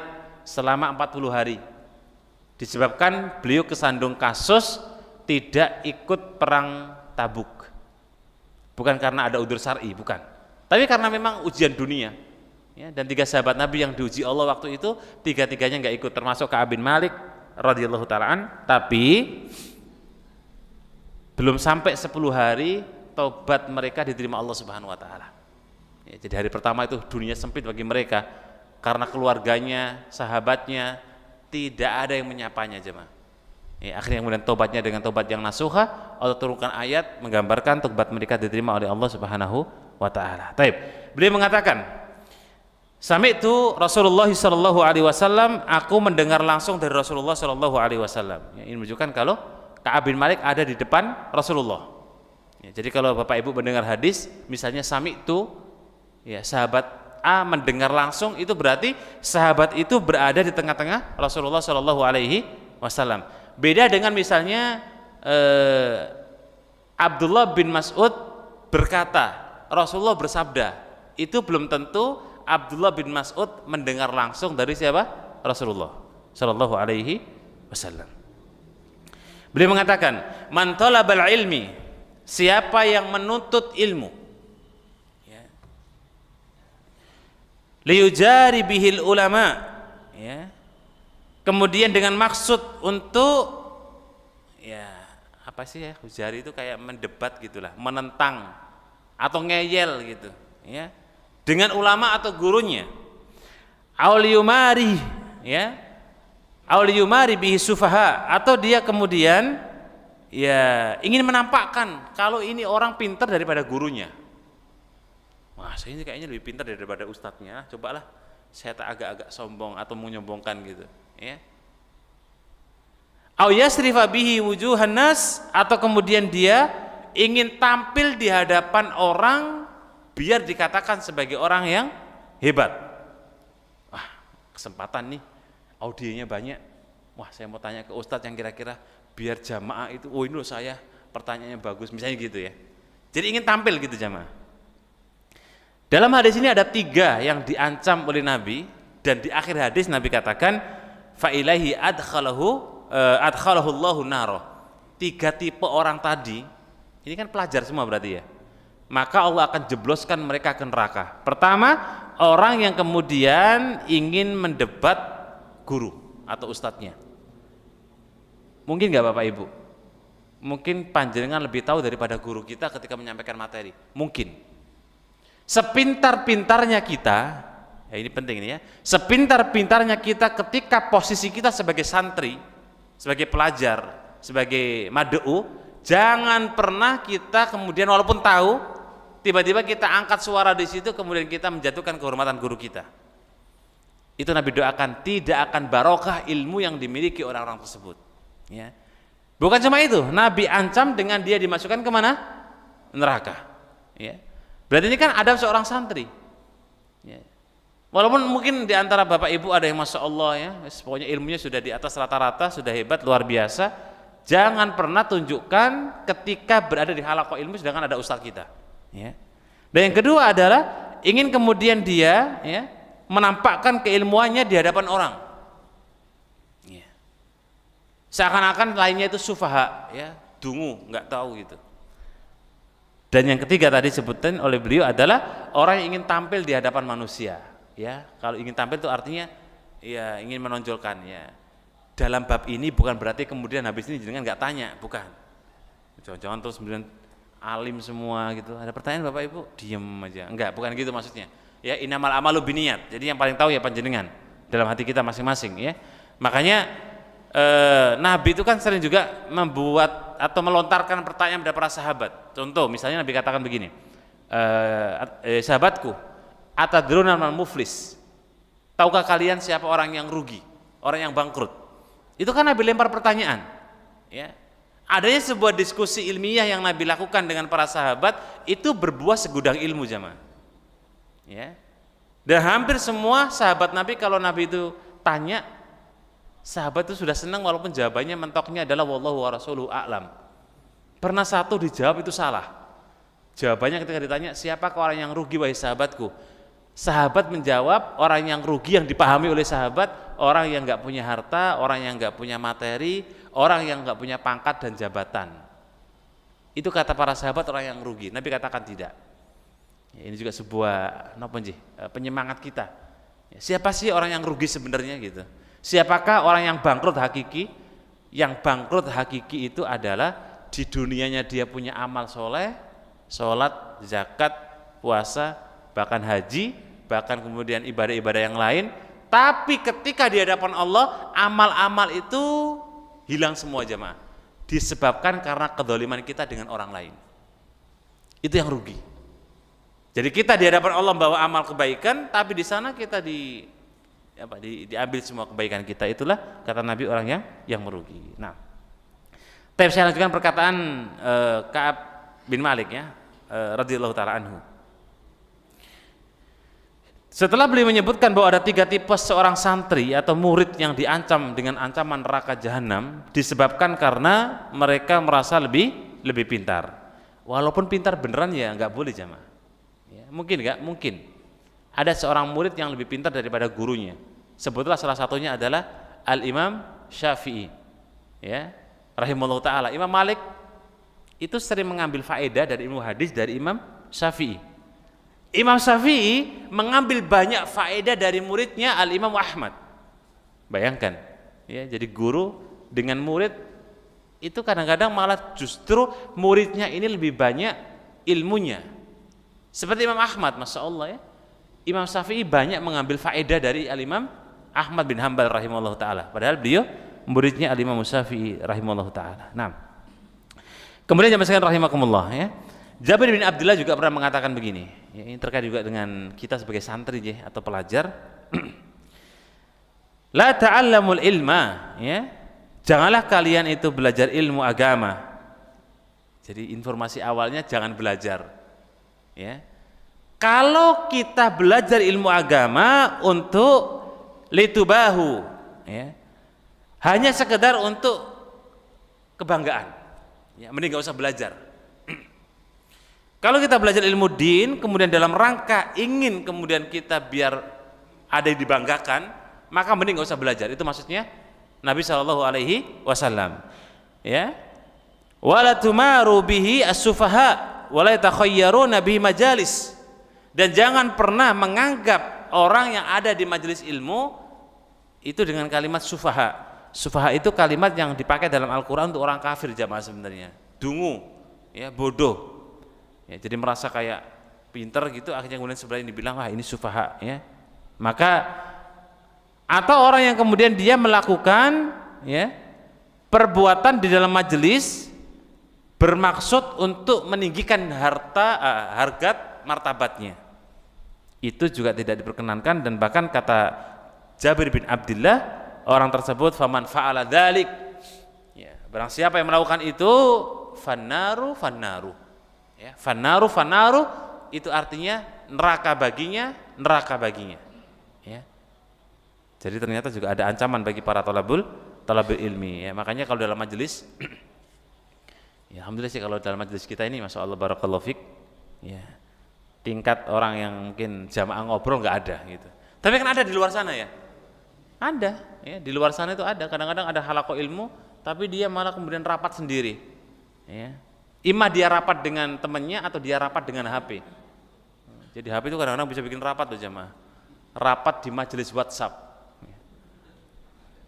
selama 40 hari. Disebabkan beliau kesandung kasus tidak ikut perang Tabuk. Bukan karena ada udzur syar'i, bukan. Tapi karena memang ujian dunia. Ya, dan 3 sahabat Nabi yang diuji Allah waktu itu, 3-tiganya nggak ikut, termasuk Ka'ab bin Malik radhiyallahu ta'ala an. Tapi belum sampai 10 hari taubat mereka diterima Allah Subhanahu wa taala. Ya, jadi hari pertama itu dunia sempit bagi mereka karena keluarganya, sahabatnya tidak ada yang menyapanya jemaah. Ya, akhirnya kemudian tobatnya dengan tobat yang nasuha, Allah turunkan ayat menggambarkan tobat mereka diterima oleh Allah Subhanahu wa taala. Taib. Beliau mengatakan, "Sami'tu Rasulullah sallallahu alaihi wasallam, aku mendengar langsung dari Rasulullah sallallahu alaihi wasallam." Ya, ini menunjukkan kalau Ka'ab bin Malik ada di depan Rasulullah. Ya, jadi kalau Bapak Ibu mendengar hadis, misalnya sami'tu ya, sahabat A mendengar langsung, itu berarti sahabat itu berada di tengah-tengah Rasulullah Shallallahu Alaihi Wasallam. Beda dengan misalnya Abdullah bin Mas'ud berkata, Rasulullah bersabda, itu belum tentu Abdullah bin Mas'ud mendengar langsung dari siapa? Rasulullah Shallallahu Alaihi Wasallam. Beliau mengatakan, man talabal ilmi, siapa yang menuntut ilmu, liyujari bihil ulama, ya, kemudian dengan maksud untuk ya apa sih ya, hujari itu kayak mendebat gitulah, menentang atau ngeyel gitu ya, dengan ulama atau gurunya, auliyumari ya, auliyumari bihi sufaha, atau dia kemudian ya ingin menampakkan kalau ini orang pintar daripada gurunya. Wah, saya ini kayaknya lebih pintar daripada ustadznya, cobalah saya tak agak-agak sombong atau menyombongkan gitu, ya. Au yasrifa bihi wujuhan nas, atau kemudian dia ingin tampil di hadapan orang biar dikatakan sebagai orang yang hebat. Wah, kesempatan nih, audionya banyak. Wah, saya mau tanya ke ustadz yang kira-kira biar jamaah itu, oh ini loh saya pertanyaannya bagus, misalnya gitu ya. Jadi ingin tampil gitu jamaah. Dalam hadis ini ada 3 yang diancam oleh Nabi, dan di akhir hadis Nabi katakan fa ilaihi adkhalahu Allahu naro. 3 tipe orang tadi, ini kan pelajar semua berarti ya. Maka Allah akan jebloskan mereka ke neraka. Pertama, orang yang kemudian ingin mendebat guru atau ustadznya. Mungkin nggak Bapak Ibu? Mungkin panjenengan lebih tahu daripada guru kita ketika menyampaikan materi. Mungkin. Sepintar-pintarnya kita, ya ini penting ini ya, sepintar-pintarnya kita ketika posisi kita sebagai santri, sebagai pelajar, sebagai mad'u, jangan pernah kita kemudian walaupun tahu, tiba-tiba kita angkat suara di situ kemudian kita menjatuhkan kehormatan guru kita. Itu Nabi doakan, tidak akan barokah ilmu yang dimiliki orang-orang tersebut. Ya. Bukan cuma itu, Nabi ancam dengan dia dimasukkan kemana? Neraka. Ya. Berarti ini kan adab seorang santri. Ya. Walaupun mungkin di antara bapak ibu ada yang masya Allah ya, pokoknya ilmunya sudah di atas rata-rata, sudah hebat, luar biasa. Jangan pernah tunjukkan ketika berada di halaqah ilmu sedangkan ada ustaz kita. Ya. Dan yang kedua adalah ingin kemudian dia ya, menampakkan keilmuannya di hadapan orang. Ya. Seakan-akan lainnya itu sufaha, ya, dungu, nggak tahu gitu. Dan yang ketiga tadi sebutin oleh beliau adalah orang yang ingin tampil di hadapan manusia. Ya, kalau ingin tampil itu artinya ya ingin menonjolkan ya. Dalam bab ini bukan berarti kemudian habis ini jenengan nggak tanya, bukan. Jangan-jangan terus kemudian alim semua gitu. Ada pertanyaan Bapak Ibu? Diem aja. Enggak, bukan gitu maksudnya. Ya innamal amalu binniyat. Jadi yang paling tahu ya panjenengan dalam hati kita masing-masing ya. Makanya Nabi itu kan sering juga membuat atau melontarkan pertanyaan kepada para sahabat. Contoh, misalnya Nabi katakan begini, sahabatku, atadruna man muflis? Tahukah kalian siapa orang yang rugi, orang yang bangkrut? Itu kan Nabi lempar pertanyaan. Ya. Adanya sebuah diskusi ilmiah yang Nabi lakukan dengan para sahabat itu berbuah segudang ilmu jamaah. Ya. Dan hampir semua sahabat Nabi kalau Nabi itu tanya, sahabat itu sudah senang walaupun jawabannya mentoknya adalah wallahu wa rasuluhu a'lam. Pernah satu dijawab itu salah. Jawabannya ketika ditanya, siapakah orang yang rugi wahai sahabatku? Sahabat menjawab, orang yang rugi yang dipahami oleh sahabat, orang yang enggak punya harta, orang yang enggak punya materi, orang yang enggak punya pangkat dan jabatan. Itu kata para sahabat orang yang rugi. Nabi katakan tidak. Ini juga sebuah penyemangat kita. Siapa sih orang yang rugi sebenarnya gitu? Siapakah orang yang bangkrut hakiki? Yang bangkrut hakiki itu adalah di dunianya dia punya amal soleh, sholat, zakat, puasa, bahkan haji, bahkan kemudian ibadah-ibadah yang lain. Tapi ketika di hadapan Allah, amal-amal itu hilang semua jemaah. Disebabkan karena kedzaliman kita dengan orang lain. Itu yang rugi. Jadi kita di hadapan Allah membawa amal kebaikan, tapi di sana kita diambil semua kebaikan kita. Itulah kata Nabi orang yang merugi. Nah, tapi saya lanjutkan perkataan Ka'ab bin Malik ya, radhiyallahu taala anhu. Setelah beliau menyebutkan bahwa ada 3 tipe seorang santri atau murid yang diancam dengan ancaman neraka jahanam disebabkan karena mereka merasa lebih pintar. Walaupun pintar beneran ya nggak boleh jamaah. Ya, mungkin nggak? Mungkin. Ada seorang murid yang lebih pintar daripada gurunya. Sebutlah salah satunya adalah Al-Imam Syafi'i. Ya, rahimahullah taala. Imam Malik itu sering mengambil faedah dari ilmu hadis dari Imam Syafi'i. Imam Syafi'i mengambil banyak faedah dari muridnya Al-Imam Ahmad. Bayangkan, ya, jadi guru dengan murid itu kadang-kadang malah justru muridnya ini lebih banyak ilmunya. Seperti Imam Ahmad, masya Allah ya. Imam Syafi'i banyak mengambil faedah dari Al-Imam Ahmad bin Hanbal rahimahullah taala. Padahal beliau muridnya Al-Imam Syafi'i rahimahullah taala. Nah, kemudian jamaah sekalian rahimakumullah ya. Jabir bin Abdullah juga pernah mengatakan begini, ya, ini terkait juga dengan kita sebagai santri ya, atau pelajar. La ta'allamul ilma, ya. Janganlah kalian itu belajar ilmu agama. Jadi informasi awalnya jangan belajar. Ya. Kalau kita belajar ilmu agama untuk litubahu, ya. Hanya sekedar untuk kebanggaan. Ya, mending enggak usah belajar. Kalau kita belajar ilmu din, kemudian dalam rangka ingin kemudian kita biar ada yang dibanggakan, maka mending nggak usah belajar. Itu maksudnya Nabi SAW. Ya, wala tumaru bihi as-sufaha, wala yatakhayyaruna bihi majalis. Dan jangan pernah menganggap orang yang ada di majelis ilmu itu dengan kalimat sufaha. Sufaha itu kalimat yang dipakai dalam Al-Quran untuk orang kafir jamaah sebenarnya. Dungu, ya, bodoh. Ya, jadi merasa kayak pinter gitu, akhirnya kemudian sebelah ini dibilang wah ini sufaha ya. Maka atau orang yang kemudian dia melakukan ya perbuatan di dalam majelis bermaksud untuk meninggikan harkat martabatnya, itu juga tidak diperkenankan. Dan bahkan kata Jabir bin Abdullah, orang tersebut faman fa'ala dzalik, ya, barang siapa yang melakukan itu fannaru ya, fannaru itu artinya neraka baginya ya. Jadi ternyata juga ada ancaman bagi para talabul ilmi ya. Makanya kalau dalam majelis ya, alhamdulillah sih kalau dalam majelis kita ini masya Allah barakallahu fik ya, tingkat orang yang mungkin jamaah ngobrol nggak ada gitu. Tapi kan ada di luar sana ya. Ada ya, di luar sana itu ada. Kadang-kadang ada halaqah ilmu tapi dia malah kemudian rapat sendiri. Ya. Imah dia rapat dengan temannya atau dia rapat dengan HP. Jadi HP itu kadang-kadang bisa bikin rapat tuh jamaah. Rapat di majelis WhatsApp.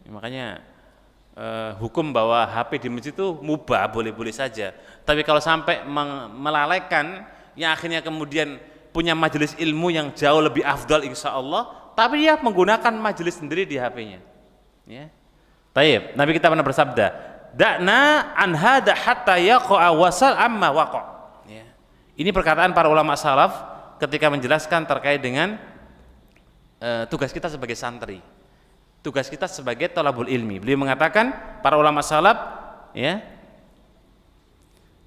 Ya, makanya hukum bahwa HP di masjid itu mubah, boleh-boleh saja. Tapi kalau sampai melalaikan yang akhirnya kemudian punya majelis ilmu yang jauh lebih afdal insya Allah, tapi dia menggunakan majelis sendiri di HP-nya. Ya. Taib. Nabi kita pernah bersabda, "Da'na an hada hatta yaqa'a wasal amma waqa'." Ya. Ini perkataan para ulama salaf ketika menjelaskan terkait dengan tugas kita sebagai santri, tugas kita sebagai thalabul ilmi. Beliau mengatakan, para ulama salaf, ya,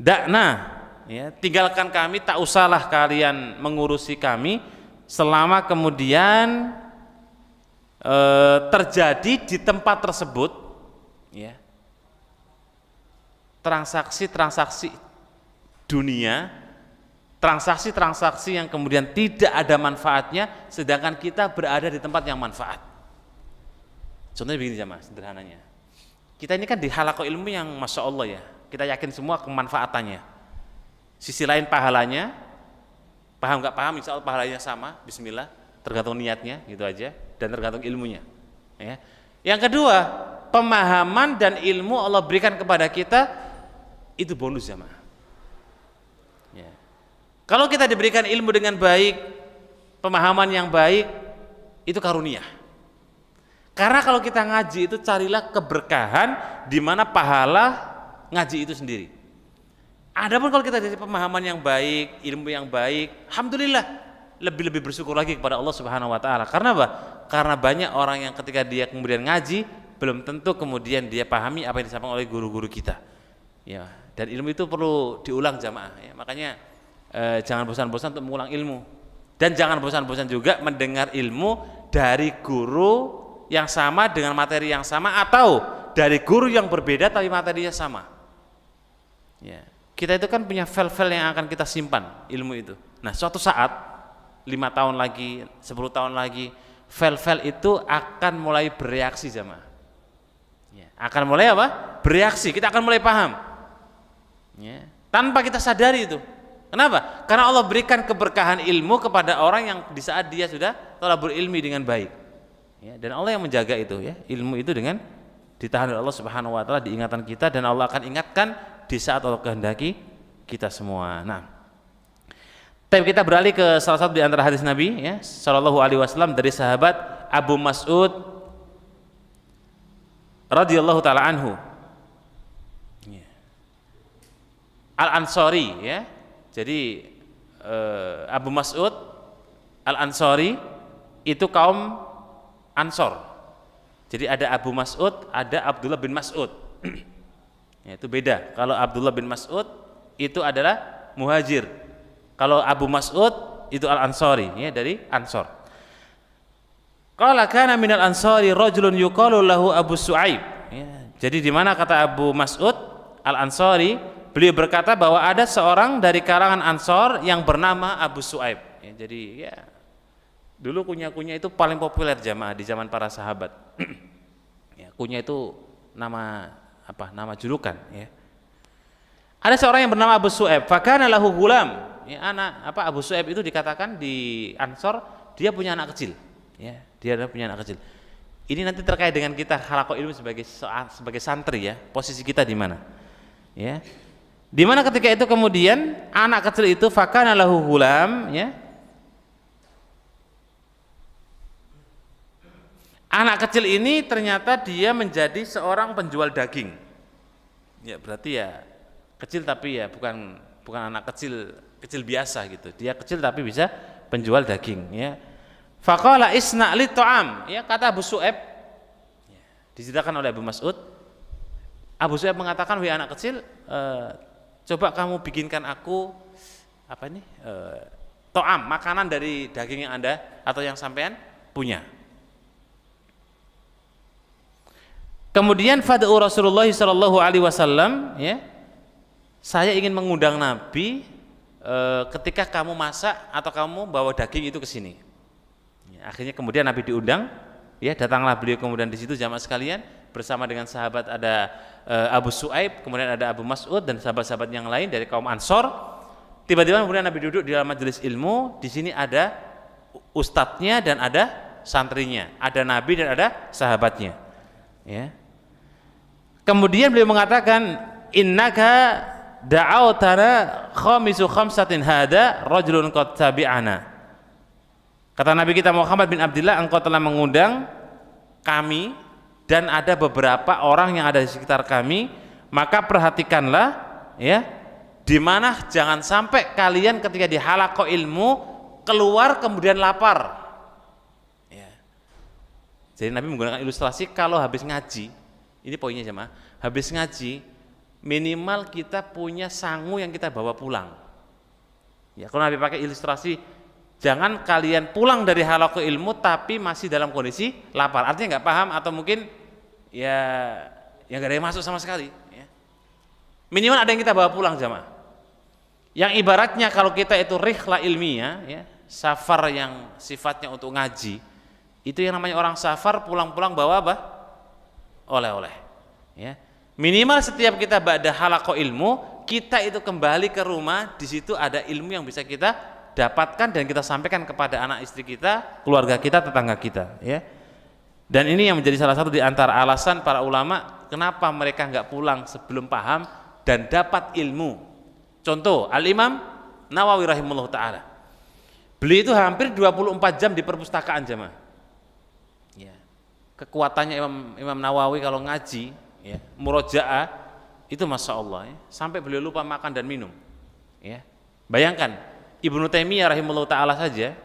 "Da'na, ya, tinggalkan kami, tak usahlah kalian mengurusi kami selama kemudian terjadi di tempat tersebut ya, transaksi dunia, transaksi yang kemudian tidak ada manfaatnya, sedangkan kita berada di tempat yang manfaat." Contohnya begini jamaah, sederhananya, kita ini kan di halaqah ilmu yang masya Allah ya, kita yakin semua kemanfaatannya. Sisi lain pahalanya, paham nggak paham, insya Allah pahalanya sama, bismillah, tergantung niatnya gitu aja, dan tergantung ilmunya ya. Yang kedua, pemahaman dan ilmu Allah berikan kepada kita, itu bonus jamaah ya. Kalau kita diberikan ilmu dengan baik, pemahaman yang baik, itu karunia. Karena kalau kita ngaji itu carilah keberkahan di mana pahala ngaji itu sendiri. Adapun kalau kita dari pemahaman yang baik, ilmu yang baik, alhamdulillah lebih bersyukur lagi kepada Allah Subhanahu wa taala. Karena apa? Karena banyak orang yang ketika dia kemudian ngaji belum tentu kemudian dia pahami apa yang disampaikan oleh guru-guru kita. Ya, dan ilmu itu perlu diulang jamaah ya. Makanya jangan bosan-bosan untuk mengulang ilmu. Dan jangan bosan-bosan juga mendengar ilmu dari guru yang sama dengan materi yang sama, atau dari guru yang berbeda tapi materinya sama. Ya. Kita itu kan punya file-file yang akan kita simpan ilmu itu. Nah, suatu saat 5 tahun lagi, 10 tahun lagi, file-file itu akan mulai bereaksi jamaah. Ya, akan mulai apa? Bereaksi. Kita akan mulai paham. Ya, tanpa kita sadari itu. Kenapa? Karena Allah berikan keberkahan ilmu kepada orang yang di saat dia sudah thalabul ilmi dengan baik. Ya, dan Allah yang menjaga itu ya, ilmu itu dengan ditahan oleh Allah Subhanahu wa taala di ingatan kita, dan Allah akan ingatkan di saat Allah kehendaki kita semua. Nah, tapi kita beralih ke salah satu di antara hadis Nabi ya, sallallahu alaihi wasallam, dari sahabat Abu Mas'ud radhiyallahu taala anhu. Ya. Al-Ansari ya. Jadi Abu Mas'ud Al-Ansari itu kaum Ansor. Jadi ada Abu Mas'ud, ada Abdullah bin Mas'ud. Ya, itu beda. Kalau Abdullah bin Mas'ud itu adalah muhajir. Kalau Abu Mas'ud itu Al-Ansari, ya, dari Ansor. Qala kana minal ansari rajulun yuqalu lahu Abu Su'aib. Ya, jadi di mana kata Abu Mas'ud Al-Ansari, beliau berkata bahwa ada seorang dari kalangan Ansor yang bernama Abu Su'aib. Ya, jadi ya, dulu kunyah-kunyah itu paling populer jamaah di zaman para sahabat. Ya, kunyah itu nama apa? Nama julukan. Ya. Ada seorang yang bernama Abu Su'aib. Fakana lahu gulam. Ya, anak apa? Abu Su'aib itu dikatakan di Ansor dia punya anak kecil. Ya, dia punya anak kecil. Ini nanti terkait dengan kita halaqah ilmu sebagai santri ya. Posisi kita di mana? Ya. Di mana ketika itu kemudian anak kecil itu fakana lahu gulam. Ya. Anak kecil ini ternyata dia menjadi seorang penjual daging. Ya berarti ya kecil tapi ya bukan anak kecil biasa gitu. Dia kecil tapi bisa penjual daging ya. Faqala isna li ta'am, ya kata Abu Su'aib, ya, diceritakan oleh Abu Mas'ud. Abu Su'aib mengatakan, wahai anak kecil, coba kamu bikinkan aku apa ini? Ta'am, makanan dari daging yang Anda atau yang sampean punya. Kemudian fad'u Rasulullah sallallahu alaihi wasallam, ya. Saya ingin mengundang Nabi ketika kamu masak atau kamu bawa daging itu ke sini. Ya, akhirnya kemudian Nabi diundang, ya datanglah beliau kemudian di situ jamaah sekalian bersama dengan sahabat ada Abu Su'aib, kemudian ada Abu Mas'ud dan sahabat-sahabat yang lain dari kaum Ansor. Tiba-tiba kemudian Nabi duduk di dalam majelis ilmu, di sini ada ustadznya dan ada santrinya, ada Nabi dan ada sahabatnya. Ya. Kemudian beliau mengatakan, innaka da'autana khamisu khamsatin hada rajulun qad tabi'ana. Kata Nabi kita Muhammad bin Abdullah, engkau telah mengundang kami dan ada beberapa orang yang ada di sekitar kami, maka perhatikanlah ya, di mana jangan sampai kalian ketika di halaqah ilmu keluar kemudian lapar. Ya. Jadi Nabi menggunakan ilustrasi kalau habis ngaji, ini poinnya jemaah, habis ngaji minimal kita punya sangu yang kita bawa pulang. Ya, kalau Nabi pakai ilustrasi, jangan kalian pulang dari halaqah ilmu tapi masih dalam kondisi lapar. Artinya nggak paham atau mungkin ya nggak ada yang masuk sama sekali. Ya. Minimal ada yang kita bawa pulang jamaah. Yang ibaratnya kalau kita itu rihlah ilmiah, ya, safar yang sifatnya untuk ngaji, itu yang namanya orang safar pulang-pulang bawa apa? Oleh-oleh. Ya. Minimal setiap kita ba'da halaqah ilmu, kita itu kembali ke rumah, di situ ada ilmu yang bisa kita dapatkan dan kita sampaikan kepada anak istri kita, keluarga kita, tetangga kita, ya. Dan ini yang menjadi salah satu di antara alasan para ulama kenapa mereka nggak pulang sebelum paham dan dapat ilmu. Contoh, Al-Imam Nawawi rahimahullah ta'ala, beliau itu hampir 24 jam di perpustakaan jemaah. Ya. Kekuatannya Imam Nawawi kalau ngaji, ya, murojaah itu masya Allah, ya, sampai beliau lupa makan dan minum. Ya. Bayangkan Ibnu Taimiyah rahimahullah ta'ala saja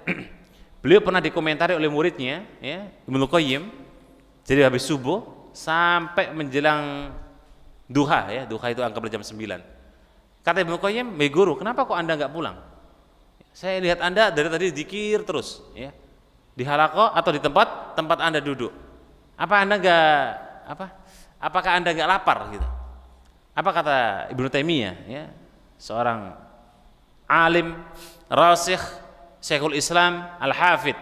beliau pernah dikomentari oleh muridnya, ya, Ibnu Qayyim, jadi habis subuh sampai menjelang duha, ya, duha itu anggaplah jam 9. Kata Ibnu Qayyim, guru, kenapa kok anda nggak pulang? Saya lihat anda dari tadi zikir terus, ya, di halaqah atau di tempat anda duduk. Apakah anda nggak lapar gitu? Apa kata Ibnu Taimiyah, ya, seorang alim rasikh Syekhul Islam Al-Hafidh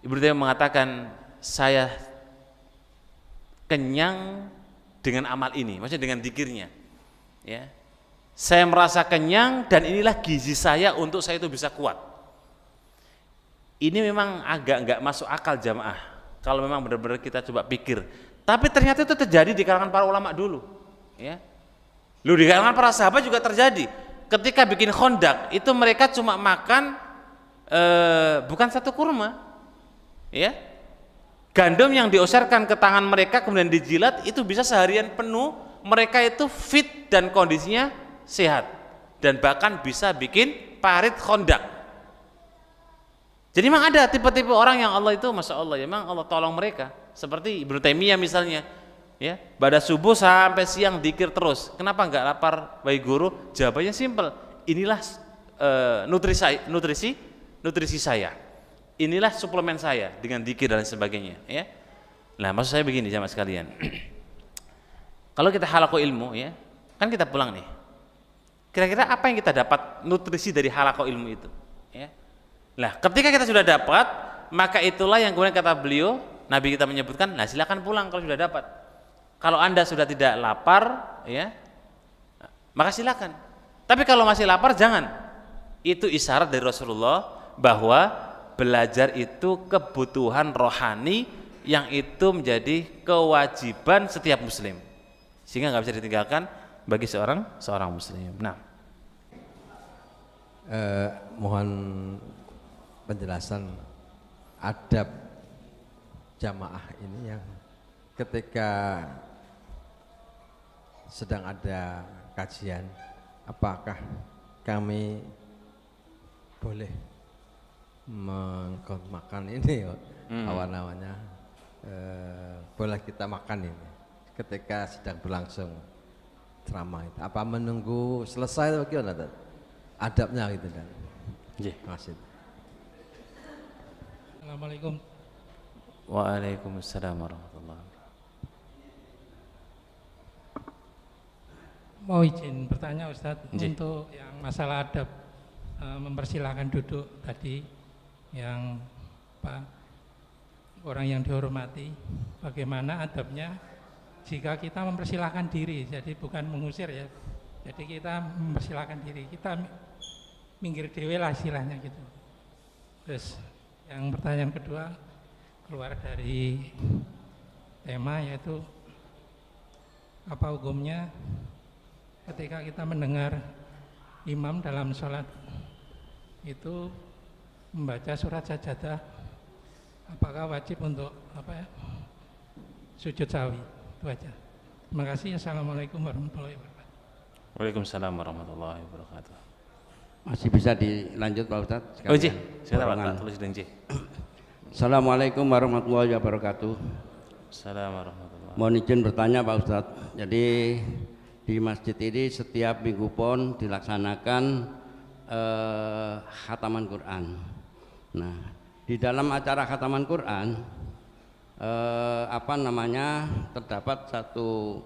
Ibnu Taimiyah mengatakan, saya kenyang dengan amal ini, maksudnya dengan zikirnya, ya. Saya merasa kenyang dan inilah gizi saya untuk saya itu bisa kuat. Ini memang agak nggak masuk akal jamaah kalau memang benar-benar kita coba pikir, tapi ternyata itu terjadi di kalangan para ulama dulu, ya. Lu di kalangan para sahabat juga terjadi. Ketika bikin Khandaq itu mereka cuma makan bukan satu kurma, ya, gandum yang diosarkan ke tangan mereka kemudian dijilat itu bisa seharian penuh, mereka itu fit dan kondisinya sehat dan bahkan bisa bikin parit Khandaq. Jadi memang ada tipe-tipe orang yang Allah itu masya Allah, ya, memang Allah tolong mereka, seperti Ibnu Taimiyah misalnya, ya, pada subuh sampai siang dzikir terus. Kenapa enggak lapar, wahai guru? Jawabannya simpel. Inilah nutrisi saya. Inilah suplemen saya dengan dzikir dan sebagainya, ya. Nah, maksud saya begini jamaah sekalian. Kalau kita halaqah ilmu, ya, kan kita pulang nih. Kira-kira apa yang kita dapat nutrisi dari halaqah ilmu itu, ya? Nah, ketika kita sudah dapat, maka itulah yang kemudian kata beliau, Nabi kita menyebutkan, nah silakan pulang kalau sudah dapat. Kalau anda sudah tidak lapar, ya, maka silakan. Tapi kalau masih lapar jangan. Itu isyarat dari Rasulullah bahwa belajar itu kebutuhan rohani yang itu menjadi kewajiban setiap muslim, sehingga nggak bisa ditinggalkan bagi seorang muslim. Nah, mohon penjelasan adab jamaah ini yang ketika sedang ada kajian, apakah kami boleh makan ini apa namanya, boleh kita makan ini ketika sedang berlangsung ceramah itu, apa menunggu selesai atau gimana adabnya gitu kan? Masih. Assalamualaikum. Waalaikumsalam warahmatullahi wabarakatuh. Mau izin bertanya Ustadz untuk yang masalah adab, mempersilahkan duduk tadi, yang orang yang dihormati, bagaimana adabnya jika kita mempersilahkan diri, jadi bukan mengusir ya, jadi kita mempersilahkan diri, kita minggir dewe lah istilahnya gitu. Terus yang pertanyaan kedua, keluar dari tema, yaitu apa hukumnya ketika kita mendengar imam dalam sholat itu membaca surat sajadah, apakah wajib untuk sujud sahwi? Itu aja. Terima kasih. Assalamualaikum warahmatullahi wabarakatuh. Waalaikumsalam warahmatullahi wabarakatuh. Masih bisa dilanjut Pak Ustadz? Oh, silakan Pak, tulis dan Assalamualaikum warahmatullahi wabarakatuh. Assalamualaikum warahmatullahi. Mohon izin bertanya Pak Ustadz. Jadi di masjid ini setiap minggu pon dilaksanakan khataman Quran. Nah, di dalam acara khataman Quran terdapat satu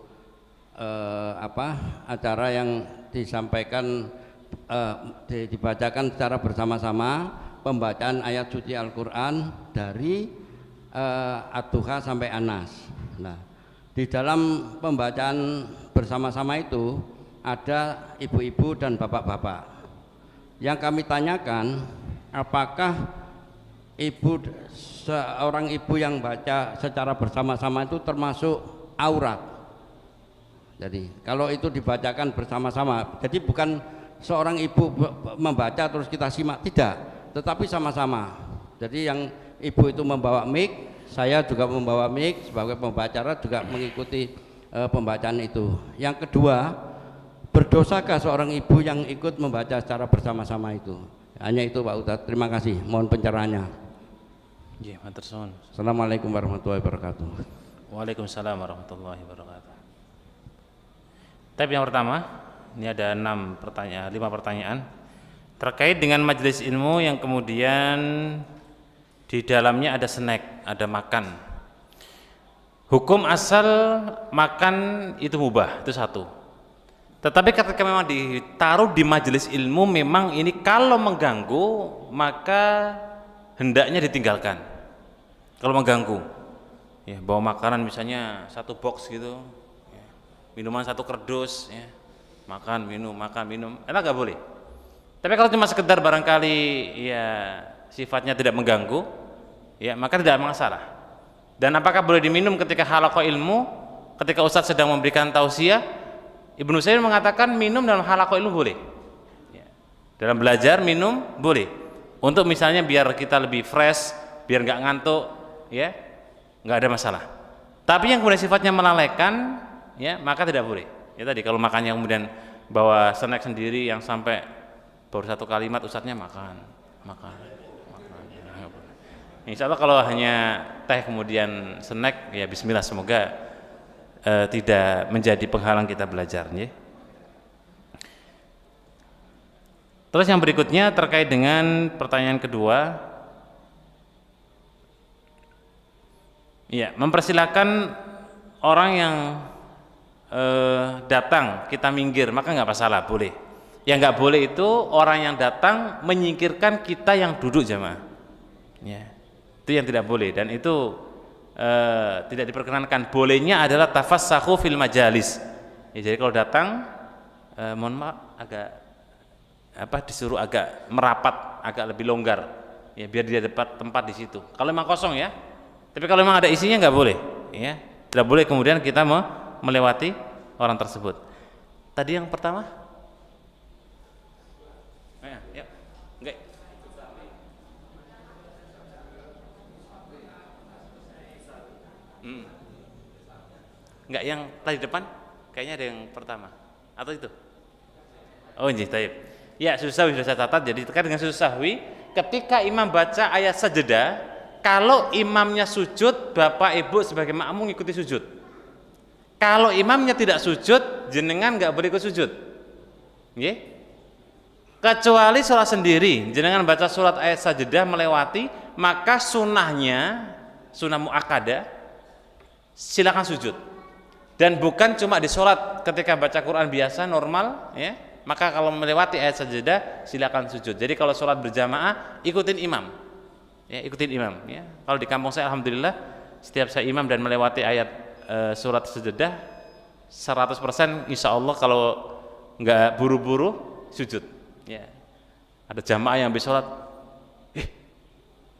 acara yang disampaikan, dibacakan secara bersama-sama pembacaan ayat suci Al-Quran dari Ad-Duha sampai Anas. Nah, di dalam pembacaan bersama-sama itu ada ibu-ibu dan bapak-bapak. Yang kami tanyakan, apakah seorang ibu yang baca secara bersama-sama itu termasuk aurat? Jadi kalau itu dibacakan bersama-sama, jadi bukan seorang ibu membaca terus kita simak, tidak, tetapi sama-sama. Jadi yang ibu itu membawa mic, saya juga membawa mic sebagai pembacara, juga mengikuti pembacaan itu. Yang kedua, berdosakah seorang ibu yang ikut membaca secara bersama-sama itu? Hanya itu Pak Ustadz, terima kasih, mohon pencerahannya. Assalamualaikum warahmatullahi wabarakatuh. Waalaikumsalam warahmatullahi wabarakatuh. Tab yang pertama, ini ada 5 pertanyaan terkait dengan majelis ilmu yang kemudian di dalamnya ada snack, ada makan. Hukum asal makan itu mubah, itu satu. Tetapi ketika memang ditaruh di majelis ilmu, memang ini kalau mengganggu maka hendaknya ditinggalkan. Kalau mengganggu, ya, bawa makanan misalnya 1 box gitu, ya, minuman 1 kerdus, ya, makan minum, enak gak boleh. Tapi kalau cuma sekedar barangkali ya sifatnya tidak mengganggu, ya maka tidak masalah. Dan apakah boleh diminum ketika halaqah ilmu, ketika ustadz sedang memberikan tausiah? Ibnu Utsaimin mengatakan minum dalam halaqah ilmu boleh, ya. Dalam belajar minum boleh, untuk misalnya biar kita lebih fresh, biar nggak ngantuk, ya nggak ada masalah. Tapi yang kemudian sifatnya melalaikan, ya maka tidak boleh. Ya tadi kalau makannya kemudian bawa snack sendiri yang sampai baru 1 kalimat ustadznya makan. Insya Allah kalau hanya teh kemudian snack, ya bismillah, semoga tidak menjadi penghalang kita belajar, ya. Terus yang berikutnya terkait dengan pertanyaan kedua, ya, mempersilahkan orang yang datang kita minggir, maka nggak masalah, boleh. Yang nggak boleh itu orang yang datang menyingkirkan kita yang duduk jamaah, ya, itu yang tidak boleh, dan itu tidak diperkenankan. Bolehnya adalah tafassakhu fil majalis, ya, jadi kalau datang mohon maaf agak disuruh agak merapat, agak lebih longgar, ya, biar dia dapat tempat di situ. Kalau memang kosong, ya, tapi kalau memang ada isinya nggak boleh, ya, tidak boleh kemudian kita melewati orang tersebut. Tadi yang pertama, ya, enggak. Enggak, yang tadi depan Kayaknya ada yang pertama. Atau itu? Oh, nggih, taib. Ya, sujud sahwi sudah saya catat. Jadi terkait dengan sujud sahwi, ketika imam baca ayat sajadah, kalau imamnya sujud, Bapak Ibu sebagai makmum ikuti sujud. Kalau imamnya tidak sujud, jenengan nggak boleh ikut sujud. Nggih? Kecuali sholat sendiri, jenengan baca surat ayat sajadah melewati, maka sunnahnya, sunnah muakkadah, silakan sujud. Dan bukan cuma di sholat ketika baca Quran biasa normal, ya. Maka kalau melewati ayat sajadah silakan sujud. Jadi kalau sholat berjamaah ikutin imam, ya, ikutin imam. Ya. Kalau di kampung saya alhamdulillah setiap saya imam dan melewati ayat surat sajadah 100% insya Allah kalau nggak buru-buru sujud. Ya. Ada jamaah yang habis sholat,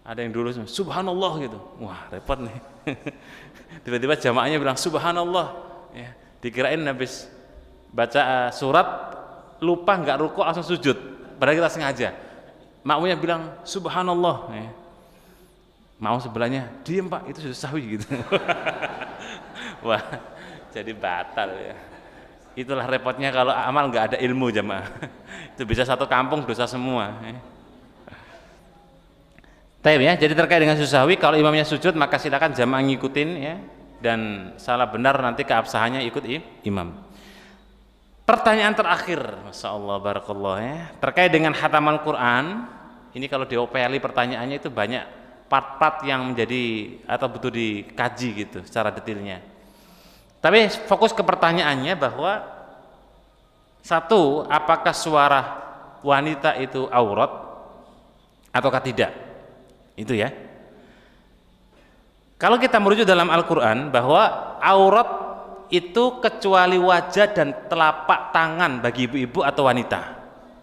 ada yang dulu subhanallah gitu, wah repot nih. Tiba-tiba jamaahnya bilang subhanallah, ya, dikirain habis baca surat lupa nggak rukuk langsung sujud, padahal kita sengaja. Makmumnya bilang subhanallah, ya. Mau sebelahnya diem Pak, itu sudah sahwi gitu. Wah, jadi batal ya. Itulah repotnya kalau amal nggak ada ilmu jamaah. Itu bisa satu kampung dosa semua. Ya. Taib ya, jadi terkait dengan sujud sahwi, kalau imamnya sujud maka silakan jamaah ngikutin ya, dan salah benar nanti keabsahannya ikut imam. Pertanyaan terakhir, masya Allah, barakallah ya, terkait dengan khataman Quran. Ini kalau diopeli pertanyaannya itu banyak part-part yang menjadi atau butuh dikaji gitu secara detailnya. Tapi fokus ke pertanyaannya bahwa satu, apakah suara wanita itu aurat ataukah tidak? Itu ya. Kalau kita merujuk dalam Al-Quran bahwa aurat itu kecuali wajah dan telapak tangan bagi ibu-ibu atau wanita.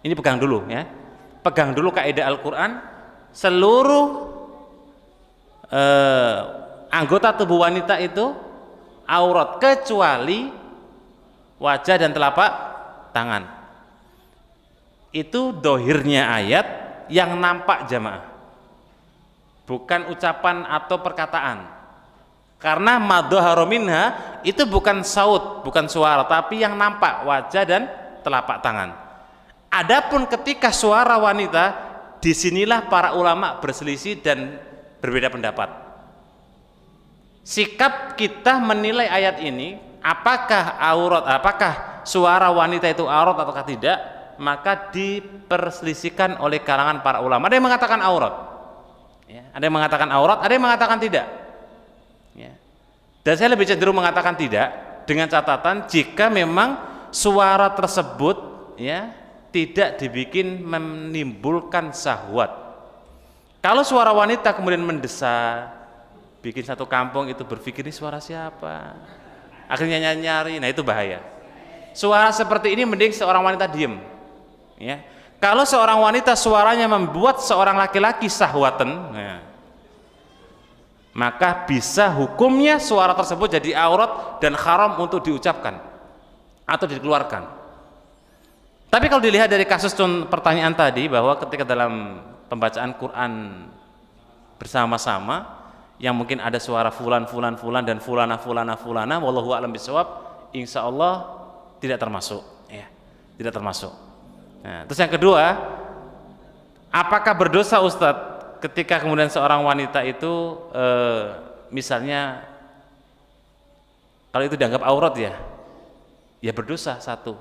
Ini pegang dulu ya. Pegang dulu kaidah Al-Quran. Seluruh anggota tubuh wanita itu aurat kecuali wajah dan telapak tangan. Itu dohirnya ayat yang nampak jamaah, bukan ucapan atau perkataan. Karena madhahara minha itu bukan saut, bukan suara, tapi yang nampak wajah dan telapak tangan. Adapun ketika suara wanita, disinilah para ulama berselisih dan berbeda pendapat. Sikap kita menilai ayat ini, apakah aurat, apakah suara wanita itu aurat ataukah tidak, maka diperselisihkan oleh kalangan para ulama. Ada yang mengatakan aurat, ya, ada yang mengatakan aurat, ada yang mengatakan tidak. Ya. Dan saya lebih cenderung mengatakan tidak, dengan catatan jika memang suara tersebut ya tidak dibikin menimbulkan syahwat. Kalau suara wanita kemudian mendesak, bikin satu kampung itu berpikir ini suara siapa, akhirnya nyari-nyari, nah itu bahaya. Suara seperti ini mending seorang wanita diem. Ya. Kalau seorang wanita suaranya membuat seorang laki-laki syahwatan, ya, maka bisa hukumnya suara tersebut jadi aurat dan haram untuk diucapkan atau dikeluarkan. Tapi kalau dilihat dari kasus pertanyaan tadi, bahwa ketika dalam pembacaan Quran bersama-sama yang mungkin ada suara fulan dan fulana, wallahu a'lam bishawab, insya Allah tidak termasuk ya, tidak termasuk. Nah, terus yang kedua, apakah berdosa Ustadz ketika kemudian seorang wanita itu misalnya kalau itu dianggap aurat ya berdosa satu.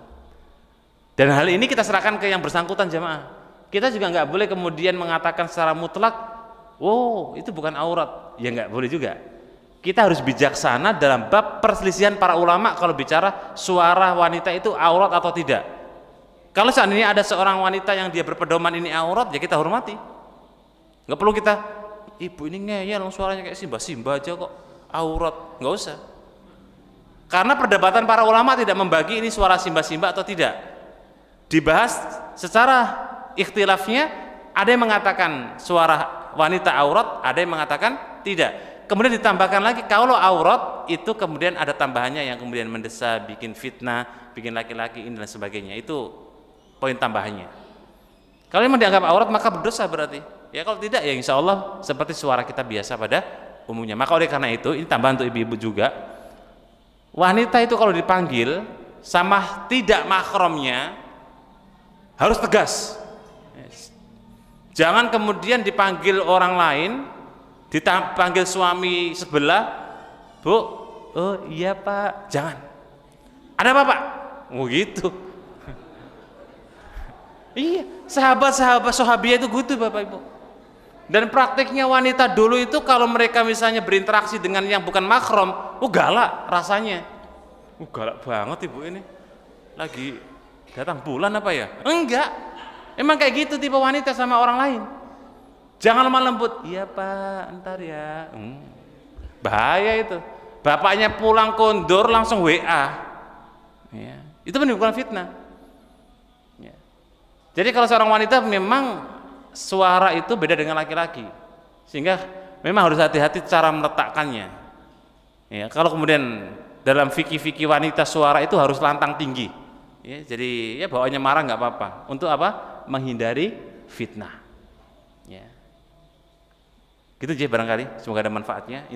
Dan hal ini kita serahkan ke yang bersangkutan jamaah. Kita juga nggak boleh kemudian mengatakan secara mutlak, oh itu bukan aurat, ya nggak boleh juga. Kita harus bijaksana dalam bab perselisihan para ulama kalau bicara suara wanita itu aurat atau tidak. Kalau seandainya ada seorang wanita yang dia berpedoman ini aurat, ya kita hormati. Nggak perlu kita, ibu ini ngeyel suaranya kayak simba aja kok aurat, nggak usah. Karena perdebatan para ulama tidak membagi ini suara simba atau tidak. Dibahas secara ikhtilafnya, ada yang mengatakan suara wanita aurat, ada yang mengatakan tidak. Kemudian ditambahkan lagi kalau aurat itu kemudian ada tambahannya yang kemudian mendesak, bikin fitnah, bikin laki-laki ini dan sebagainya. Itu poin tambahannya. Kalau memang dianggap aurat maka berdosa berarti. Ya kalau tidak ya insya Allah seperti suara kita biasa pada umumnya. Maka oleh karena itu ini tambahan untuk ibu-ibu juga. Wanita itu kalau dipanggil sama tidak mahramnya harus tegas. Jangan kemudian dipanggil orang lain, dipanggil suami sebelah, Bu, oh iya Pak, jangan. Ada apa Pak? Oh gitu. Iya, sahabiah itu gitu Bapak Ibu. Dan praktiknya wanita dulu itu kalau mereka misalnya berinteraksi dengan yang bukan mahram, galak rasanya. Galak banget ibu ini. Lagi datang bulan apa ya? Enggak. Emang kayak gitu tipe wanita sama orang lain. Jangan lemah lembut. Iya Pak, ntar ya. Bahaya itu. Bapaknya pulang kondur langsung WA. Ya. Itu menimbulkan fitnah. Ya. Jadi kalau seorang wanita memang suara itu beda dengan laki-laki, sehingga memang harus hati-hati cara meletakkannya. Ya, kalau kemudian dalam fikih-fikih wanita suara itu harus lantang tinggi. Ya, jadi ya bawaannya marah nggak apa-apa. Untuk apa? Menghindari fitnah. Ya. Gitu aja barangkali. Semoga ada manfaatnya.